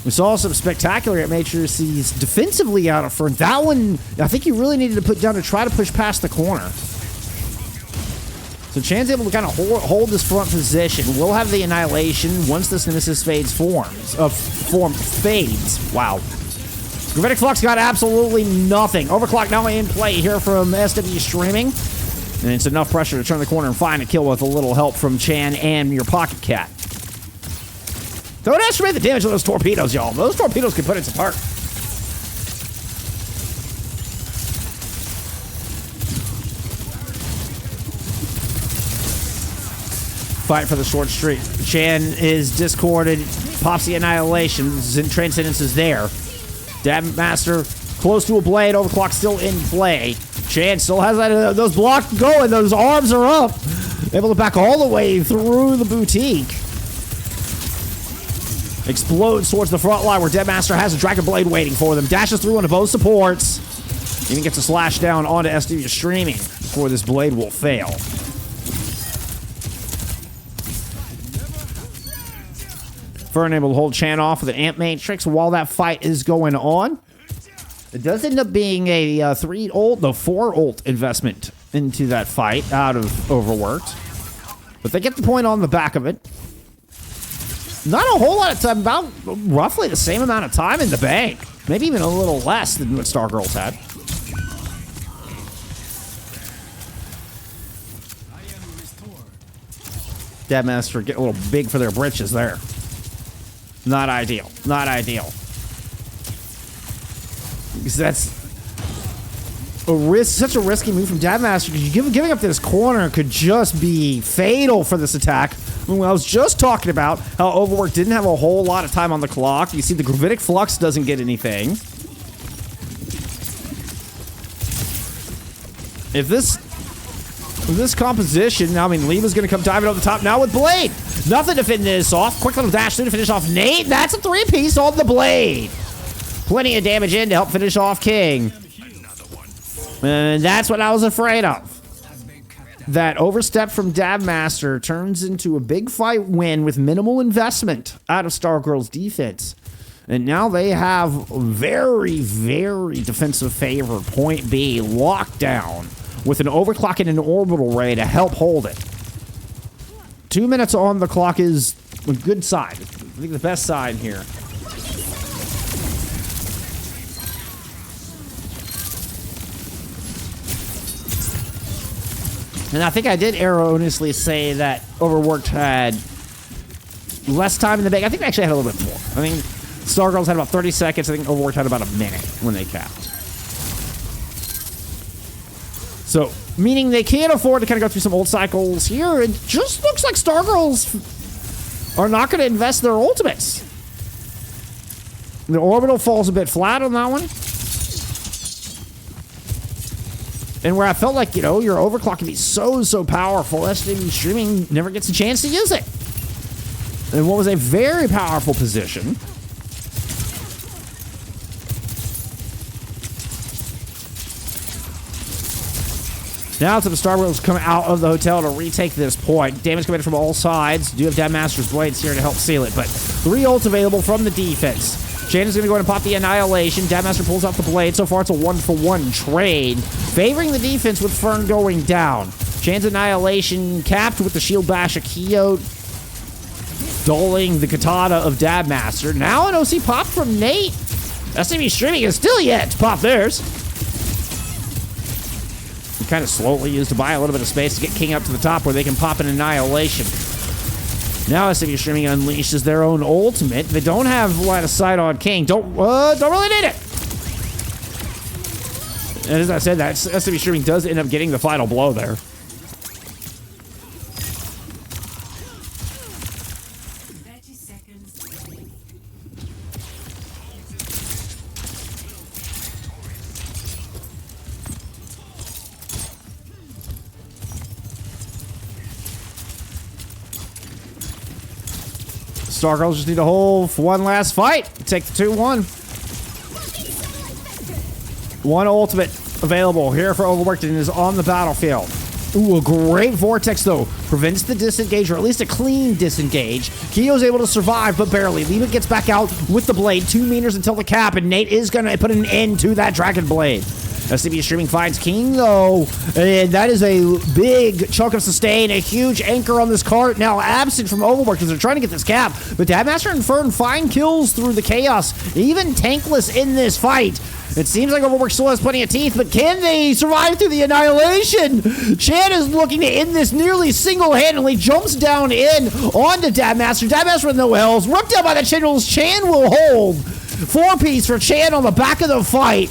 We saw some spectacular Amp Matrices defensively out of Ferg. That one, I think you really needed to put down to try to push past the corner. So Chan's able to kind of hold this front position. We'll have the Annihilation once this Nemesis fades fades. Wow. Gravitic Flux got absolutely nothing. Overclock now in play here from SW Streaming. And it's enough pressure to turn the corner and find a kill with a little help from Chan and your Pocket Cat. Don't estimate the damage of those torpedoes, y'all. Those torpedoes can put it apart. Fight for the short streak. Chan is discorded. Pops the Annihilation. Transcendence is there. Dabmaster close to a blade. Overclock still in play. Chan still has that, those blocks going. Those arms are up. Able to back all the way through the boutique. Explodes towards the front line where Dabmaster has a Dragon Blade waiting for them. Dashes through onto both supports. Even gets a slash down onto SW Streaming before this blade will fail. Fern able to hold Chan off with an Amp Matrix while that fight is going on. It does end up being a 4 ult investment into that fight out of Overworked. But they get the point on the back of it. Not a whole lot of time, about roughly the same amount of time in the bank. Maybe even a little less than what Stargirls had. Dabmaster get a little big for their britches there. Not ideal. Not ideal. Because that's such a risky move from Dabmaster. Because giving up this corner could just be fatal for this attack. I mean, I was just talking about how Overworked didn't have a whole lot of time on the clock. You see the Gravitic Flux doesn't get anything. If this composition, I mean, Lima's going to come diving over the top now with Blade. Nothing to finish this off. Quick little dash through to finish off Nate. That's a 3-piece on the Blade. Plenty of damage in to help finish off King. And that's what I was afraid of. That overstep from Dabmaster turns into a big fight win with minimal investment out of Stargirls' defense. And now they have very, very defensive favor. Point B locked down with an overclock and an orbital ray to help hold it. 2 minutes on the clock is a good sign. I think the best sign here. And I think I did erroneously say that Overworked had less time in the bank. I think they actually had a little bit more. I think Stargirls had about 30 seconds. I think Overworked had about a minute when they capped. So, meaning they can't afford to kind of go through some old cycles here. It just looks like Stargirls are not going to invest their ultimates. The orbital falls a bit flat on that one. And where I felt like, you know, your overclock can be so powerful, SW Streaming never gets a chance to use it. in what was a very powerful position. Now to the Stargirls come out of the hotel to retake this point. Damage coming from all sides. Do have Dad Master's Blades here to help seal it, but 3 ults available from the defense. Shannon's going to go ahead and pop the Annihilation. Dad Master pulls out the Blade. So far, it's a 1-for-1 trade, favoring the defense with Fern going down. Shannon's Annihilation capped with the Shield Bash Akio, dulling the Katana of Dad Master. Now an OC pop from Nate. SCB Streaming is still yet to pop theirs. Kind of slowly used to buy a little bit of space to get King up to the top where they can pop an Annihilation. Now SCB Streaming unleashes their own ultimate. They don't have line of sight on King. Don't really need it. And as I said, that SCB Streaming does end up getting the final blow there. Stargirls just need to hold for one last fight. Take the 2-1. One ultimate available here for Overworked and is on the battlefield. Ooh, a great vortex, though. Prevents the disengage, or at least a clean disengage. Kyo's able to survive, but barely. Lima gets back out with the blade. 2 meters until the cap, and Nate is going to put an end to that Dragon Blade. SCB Streaming finds King, though, and that is a big chunk of sustain, a huge anchor on this cart, now absent from Overworked because they're trying to get this cap, but Dad Master and Fern find kills through the chaos, even tankless in this fight. It seems like Overworked still has plenty of teeth, but can they survive through the Annihilation? Chan is looking to end this nearly single-handedly, jumps down in onto Dad Master. Dad Master with no health, ripped down by the Chandrels. Chan will hold. 4-piece for Chan on the back of the fight.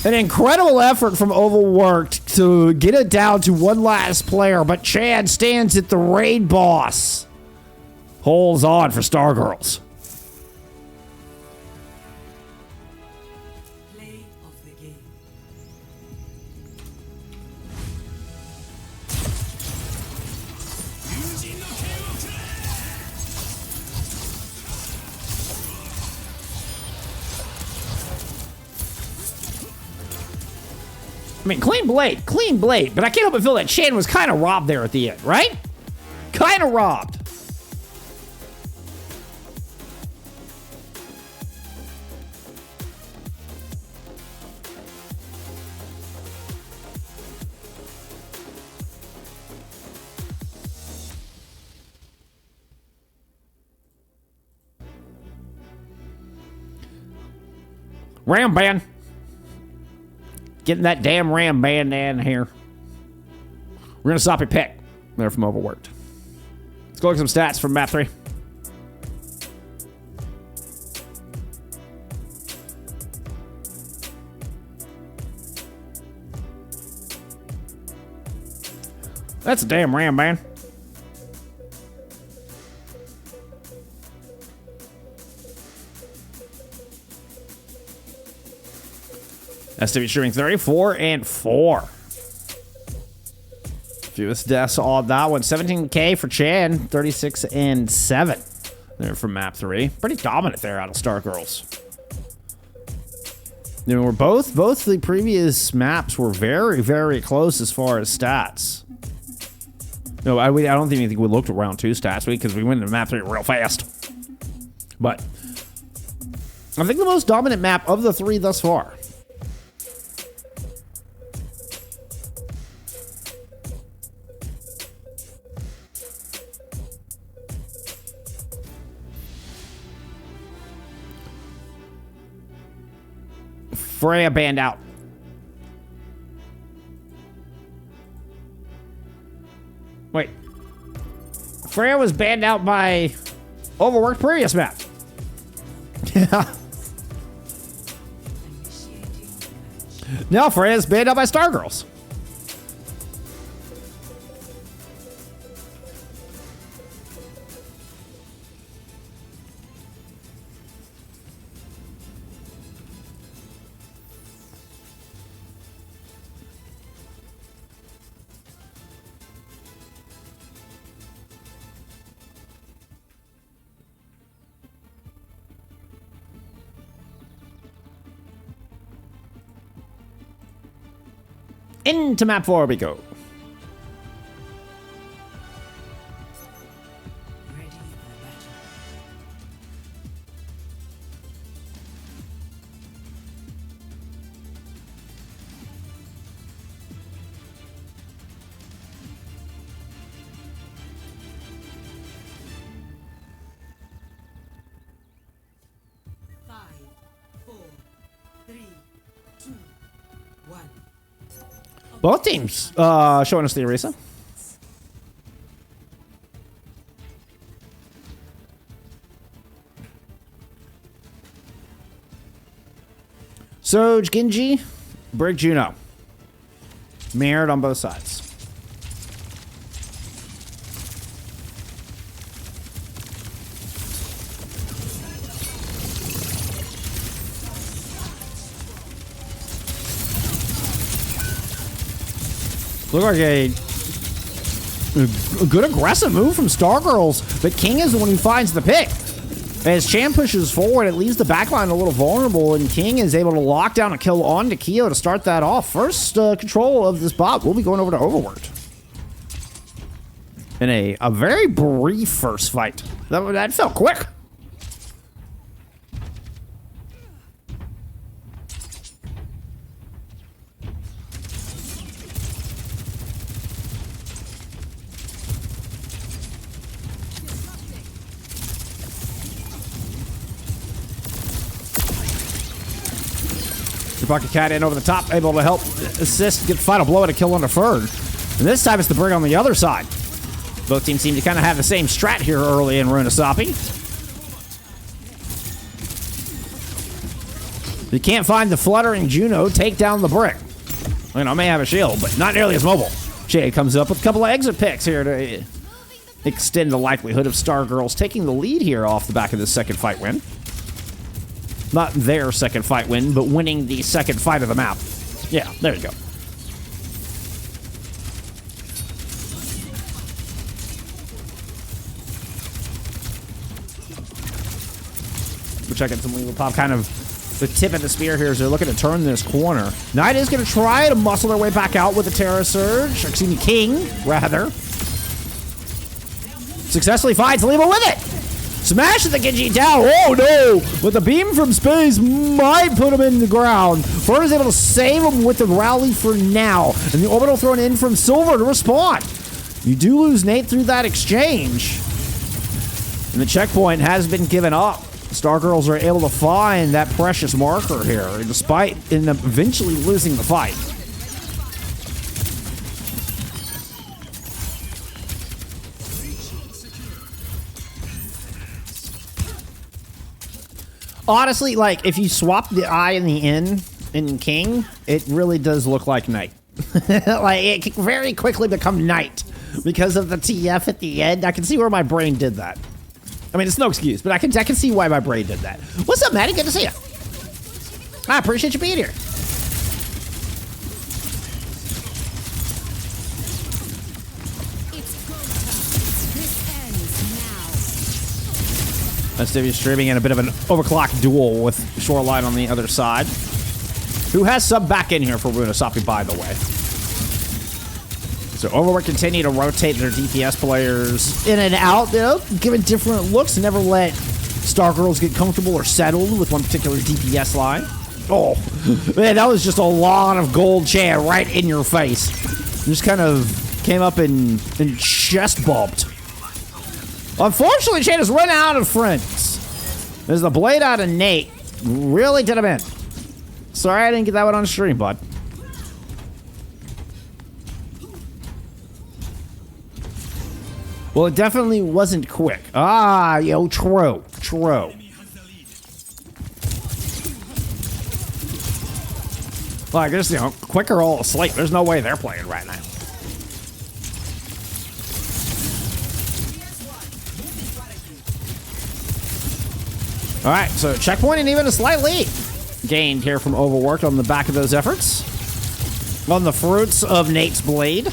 An incredible effort from Overworked to get it down to one last player, but Chad stands at the raid boss. Holds on for Stargirls. Play of the game. I mean, clean blade, but I can't help but feel that Shan was kind of robbed there at the end, right? Kind of robbed. Ram band. Getting that damn Ram band in here. Runasapi pick. They're from Overworked. Let's go look at some stats from map 3. That's a damn Ram band. SW streaming 34 and 4. Fewest deaths on that one. 17K for Chan. 36 and 7. They're from map 3. Pretty dominant there out of Stargirls. You know, we're both the previous maps were very, very close as far as stats. No, I don't even think we looked at round 2 stats because we went into map 3 real fast. But I think the most dominant map of the 3 thus far. Freya banned out. Wait. Freya was banned out by Overworked previous map. Yeah. Now Freya's banned out by Stargirls. Into map 4 we go. Ready for battle. Five, four, three, two, one. Both teams showing us the Orisa. Soj, Genji, Brig, Juno. Mirrored on both sides. Look like a good aggressive move from Stargirls, but King is the one who finds the pick. As Chan pushes forward, it leaves the backline a little vulnerable, and King is able to lock down a kill on to Kyo to start that off. First control of this bot will be going over to Overworked. In a very brief first fight. That felt quick. Bucket Cat in over the top, able to help assist, get the final blow and a kill on the third. And this time it's the Brig on the other side. Both teams seem to kind of have the same strat here early in Runasapi. You can't find the fluttering Juno, take down the Brig. You know, may have a shield, but not nearly as mobile. Jade comes up with a couple of exit picks here to extend the likelihood of Stargirls taking the lead here off the back of this second fight win. Not their second fight win, but winning the second fight of the map. Yeah, there you go. We're checking some legal pop. Kind of the tip of the spear here as they're looking to turn this corner. Knight is going to try to muscle their way back out with the Terra Surge. Excuse me, King, rather. Successfully finds Leva with it. Smashes the Genji down. Oh no! But the beam from space might put him in the ground. Fern is able to save him with the rally for now. And the orbital thrown in from Silver to respond. You do lose Nate through that exchange. And the checkpoint has been given up. Stargirls are able to find that precious marker here, despite eventually losing the fight. Honestly, like, if you swap the I and the N in King, it really does look like Knight. Like, it can very quickly become Knight because of the TF at the end. I can see where my brain did that. I mean, it's no excuse, but I can see why my brain did that. What's up, Maddie? Good to see you. I appreciate you being here. Stevie's streaming in a bit of an overclock duel with Shoreline on the other side, who has sub back in here for Runasapi, by the way. So Overworked continue to rotate their DPS players in and out, you know, giving different looks, never let Stargirls get comfortable or settled with one particular DPS line. Oh, man, that was just a lot of gold Chan right in your face. Just kind of came up and chest bumped. Unfortunately, Chan has run out of friends. There's the blade out of Nate. Really did him in. Sorry I didn't get that one on stream, bud. Well, it definitely wasn't quick. Ah, yo, true. True. Well, I guess, you know, quicker all asleep. There's no way they're playing right now. All right, so checkpoint and even a slight lead gained here from Overworked on the back of those efforts. On the fruits of Nate's blade.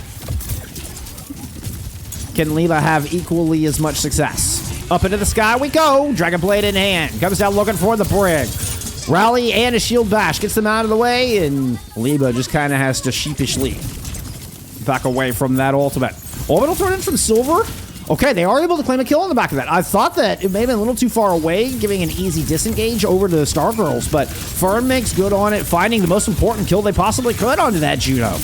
Can Leva have equally as much success? Up into the sky we go. Dragon blade in hand. Comes down looking for the Brig. Rally and a shield bash gets them out of the way, and Liba just kind of has to sheepishly back away from that ultimate. Orbital thrown in from Silver. Okay, they are able to claim a kill on the back of that. I thought that it may have been a little too far away, giving an easy disengage over to the Stargirls, but Fern makes good on it, finding the most important kill they possibly could onto that Juno.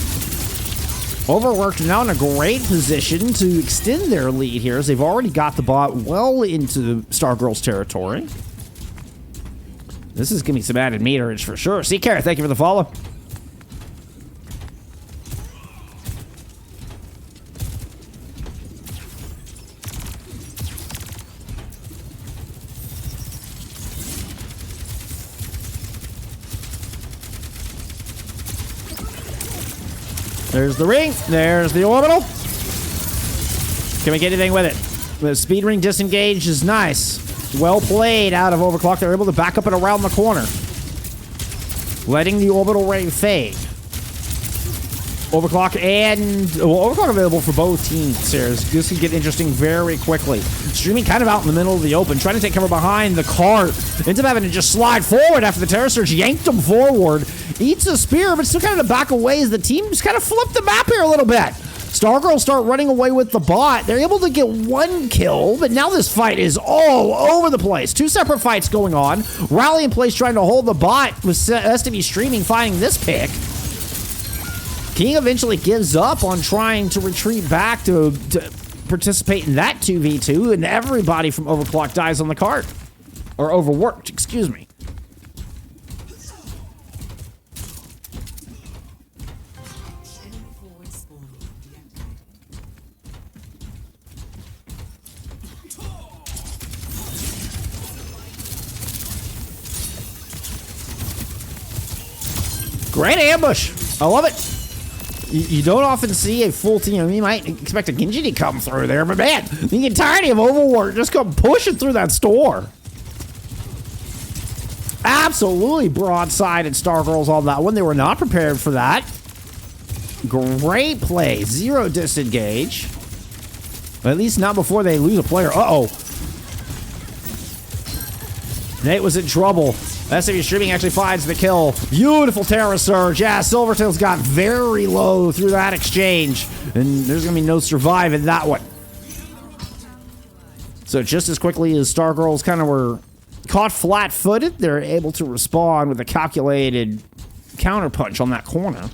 Overworked now in a great position to extend their lead here, as they've already got the bot well into Stargirls territory. This is going to be some added meterage for sure. Seacar, thank you for the follow. There's the ring. There's the orbital. Can we get anything with it? The speed ring disengage is nice. Well played out of Overclock. They're able to back up and around the corner, letting the orbital ray fade. Overclock Overclock available for both teams here. This can get interesting very quickly. Streaming kind of out in the middle of the open, trying to take cover behind the cart. Ends up having to just slide forward after the Terror Surge yanked him forward. Eats a spear, but still kind of to back away as the team just kind of flipped the map here a little bit. Stargirls start running away with the bot. They're able to get one kill, but now this fight is all over the place. Two separate fights going on. Rally in place trying to hold the bot with STV Streaming finding this pick. King eventually gives up on trying to retreat back to participate in that 2v2, and everybody from Overclock dies on the cart. Or Overworked, excuse me. Great ambush. I love it. You don't often see a full team. You might expect a Genji to come through there, but man, the entirety of Overworked just come pushing through that store. Absolutely broadsided Stargirls on that one. They were not prepared for that. Great play. Zero disengage. At least not before they lose a player. Uh-oh. Nate was in trouble. STV Streaming actually finds the kill. Beautiful Terror Surge. Yeah, Silvertail's got very low through that exchange. And there's going to be no survive in that one. So just as quickly as Stargirls kind of were caught flat-footed, they're able to respond with a calculated counterpunch on that corner.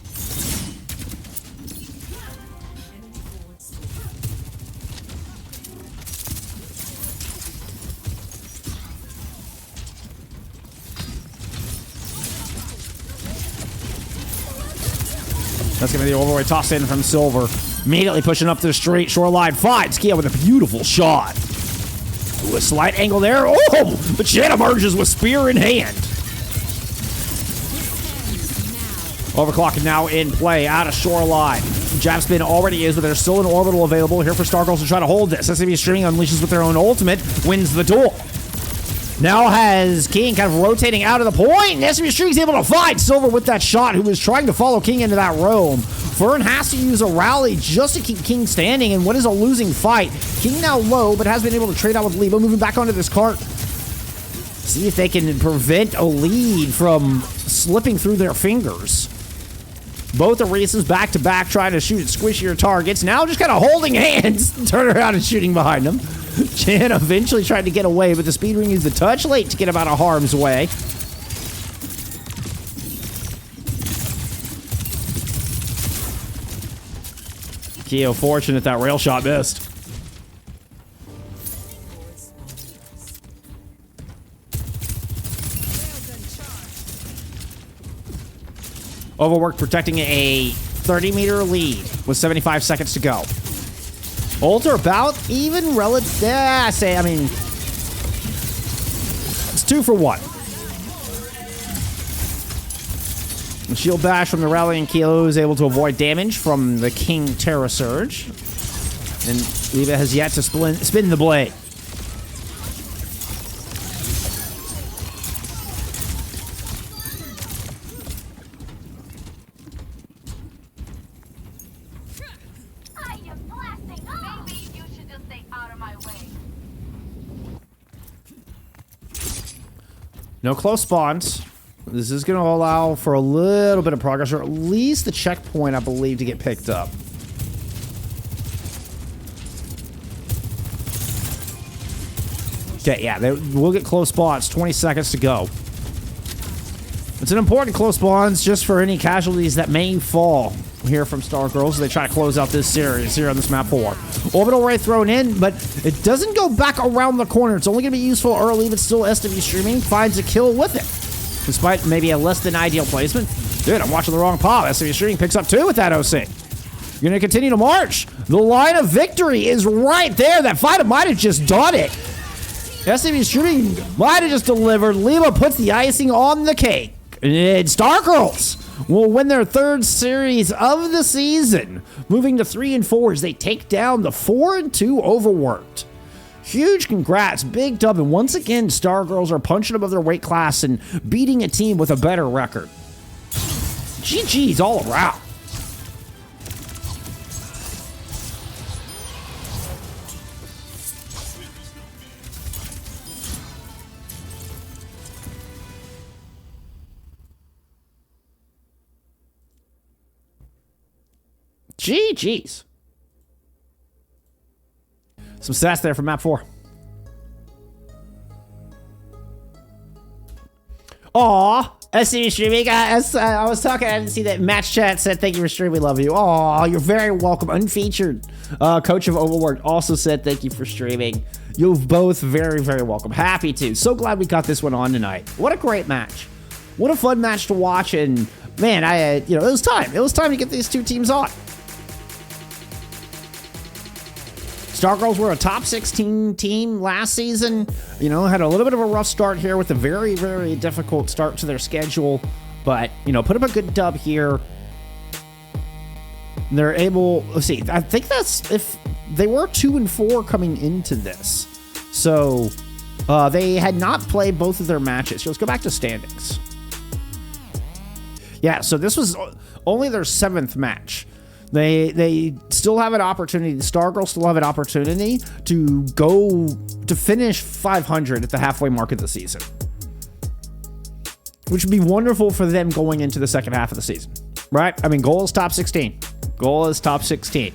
That's going to be the overweight toss in from Silver. Immediately pushing up to the straight shoreline. Finds Kia with a beautiful shot. Ooh, a slight angle there. Oh, but Shanna emerges with spear in hand. Overclock now in play out of shoreline. Jab spin already is, but there's still an orbital available here for Stargirls to try to hold this. SCV Streaming unleashes with their own ultimate, wins the duel. Now has King kind of rotating out of the point, and SCV Streaming's able to find Silver with that shot, who was trying to follow King into that roam. Fern has to use a rally just to keep King standing in what is a losing fight. King now low, but has been able to trade out with Lebo, moving back onto this cart. See if they can prevent a lead from slipping through their fingers. Both Oasis back-to-back trying to shoot at squishier targets. Now just kind of holding hands, turn around and shooting behind them. Chan eventually tried to get away, but the speed ring used the touch late to get him out of harm's way. Keo fortunate that rail shot missed. Overworked protecting a 30-meter lead with 75 seconds to go. Ult are about even relative. Yeah, I mean, it's 2 for 1. The shield bash from the rallying Kilo is able to avoid damage from the King Terra Surge. And Leva has yet to spin the blade. No close spawns. This is going to allow for a little bit of progress, or at least the checkpoint, I believe, to get picked up. Okay, yeah, we'll get close spawns. 20 seconds to go. It's an important close spawns just for any casualties that may fall here from Stargirls as they try to close out this series here on this map 4. Orbital Ray thrown in, but it doesn't go back around the corner. It's only going to be useful early, but still SW Streaming finds a kill with it. Despite maybe a less than ideal placement. Dude, I'm watching the wrong pop. SW Streaming picks up 2 with that OC. You're going to continue to march. The line of victory is right there. That fighter might have just done it. SW Streaming might have just delivered. Lima puts the icing on the cake. And Stargirls will win their 3rd series of the season, moving to 3-4 as they take down the 4-2 Overworked. Huge congrats, big dub, and once again, Stargirls are punching above their weight class and beating a team with a better record. GG's all around. GG's. Some stats there from map 4. Aw, SC streaming. I was talking, I didn't see that. Match chat said, thank you for streaming, we love you. Aw, you're very welcome. Unfeatured coach of Overworked also said, thank you for streaming. You're both very, very welcome. Happy to. So glad we got this one on tonight. What a great match. What a fun match to watch. And man, it was time. It was time to get these 2 teams on. Stargirls were a top 16 team last season. Had a little bit of a rough start here with a very, very difficult start to their schedule. But, put up a good dub here. They're able, let's see, I think that's, if they were 2-4 coming into this. So, they had not played both of their matches. So let's go back to standings. Yeah, so this was only their 7th match. They still have an opportunity. The Stargirls still have an opportunity to finish 500 at the halfway mark of the season, which would be wonderful for them going into the second half of the season, right? I mean, goal is top 16. Goal is top 16.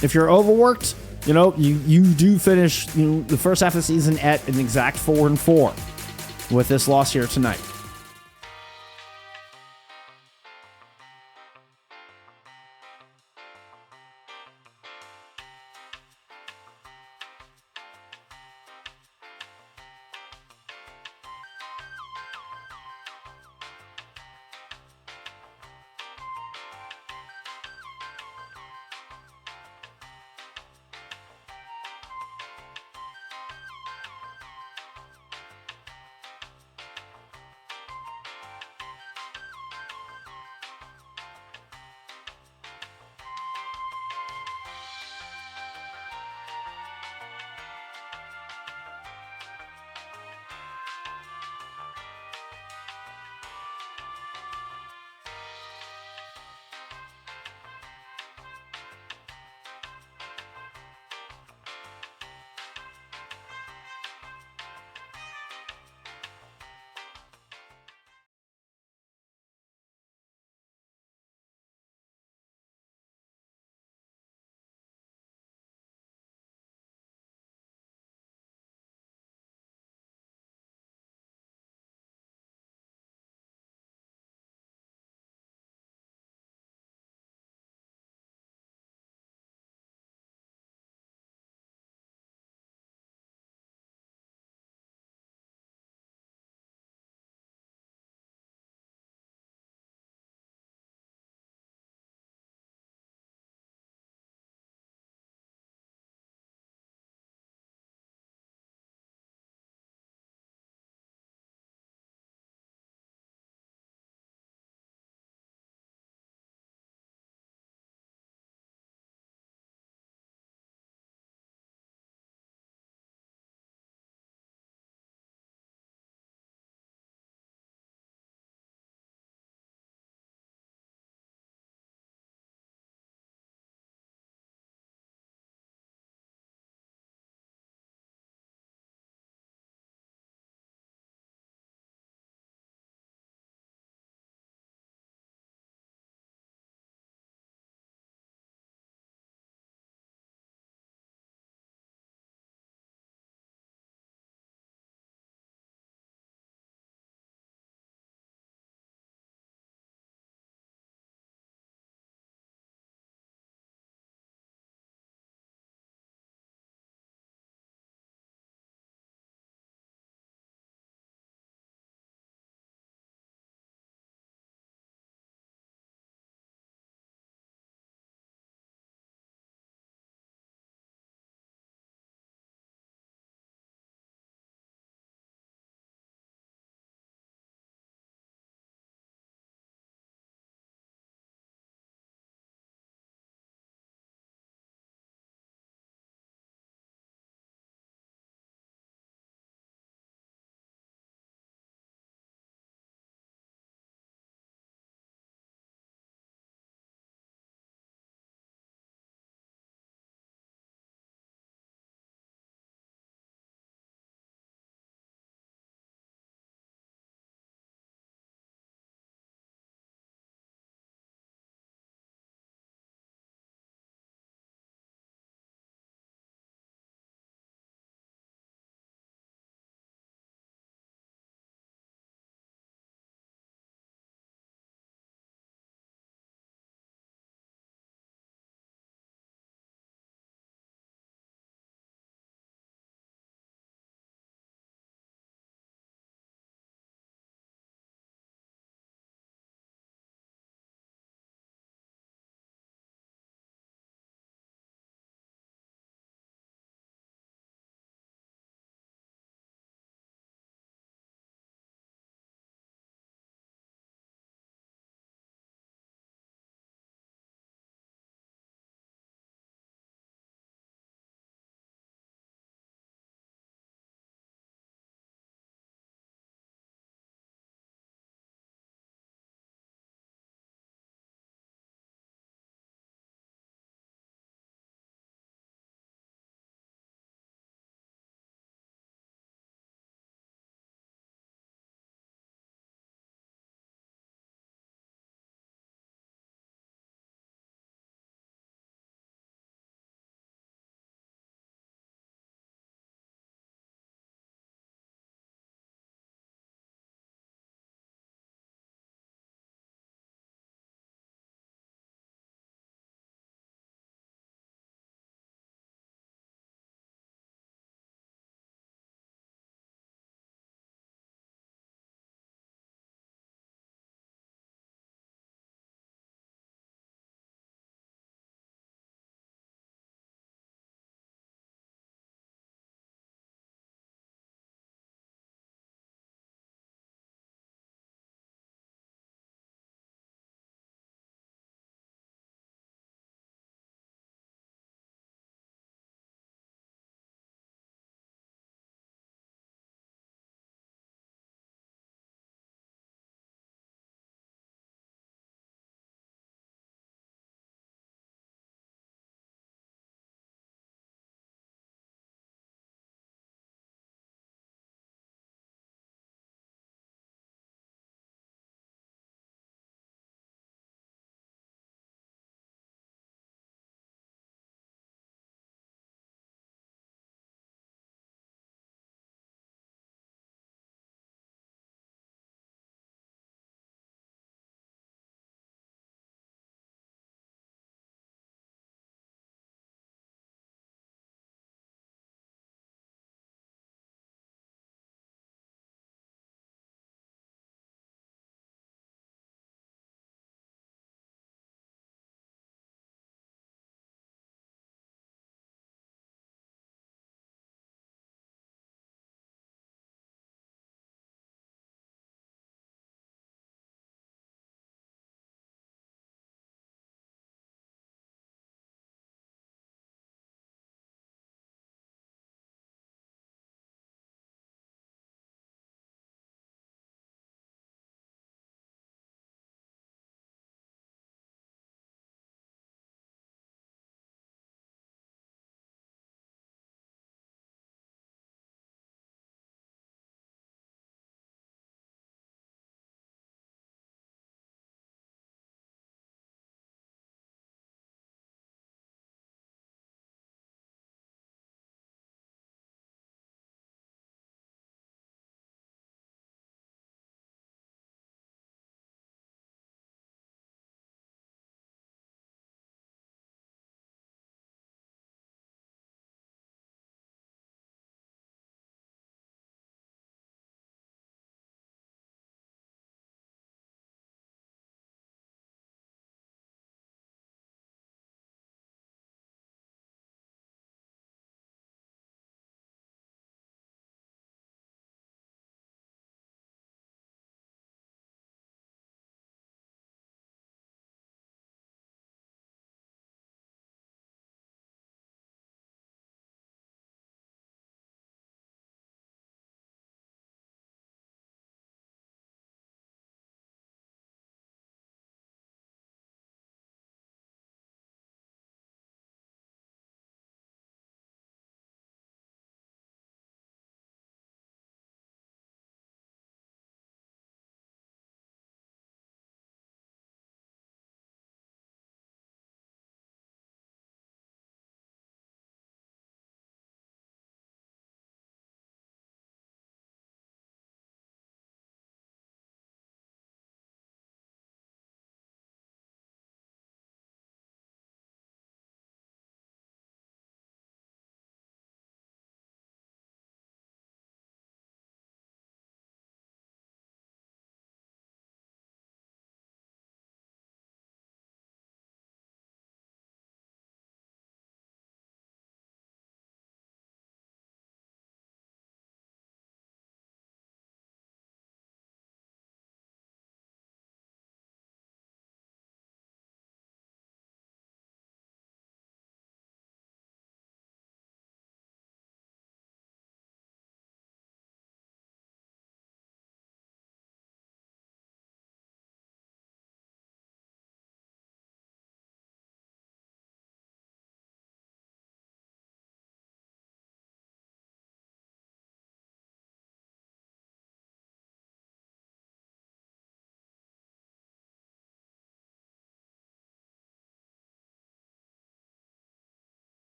If you're overworked, you do finish the first half of the season at an exact 4-4 with this loss here tonight.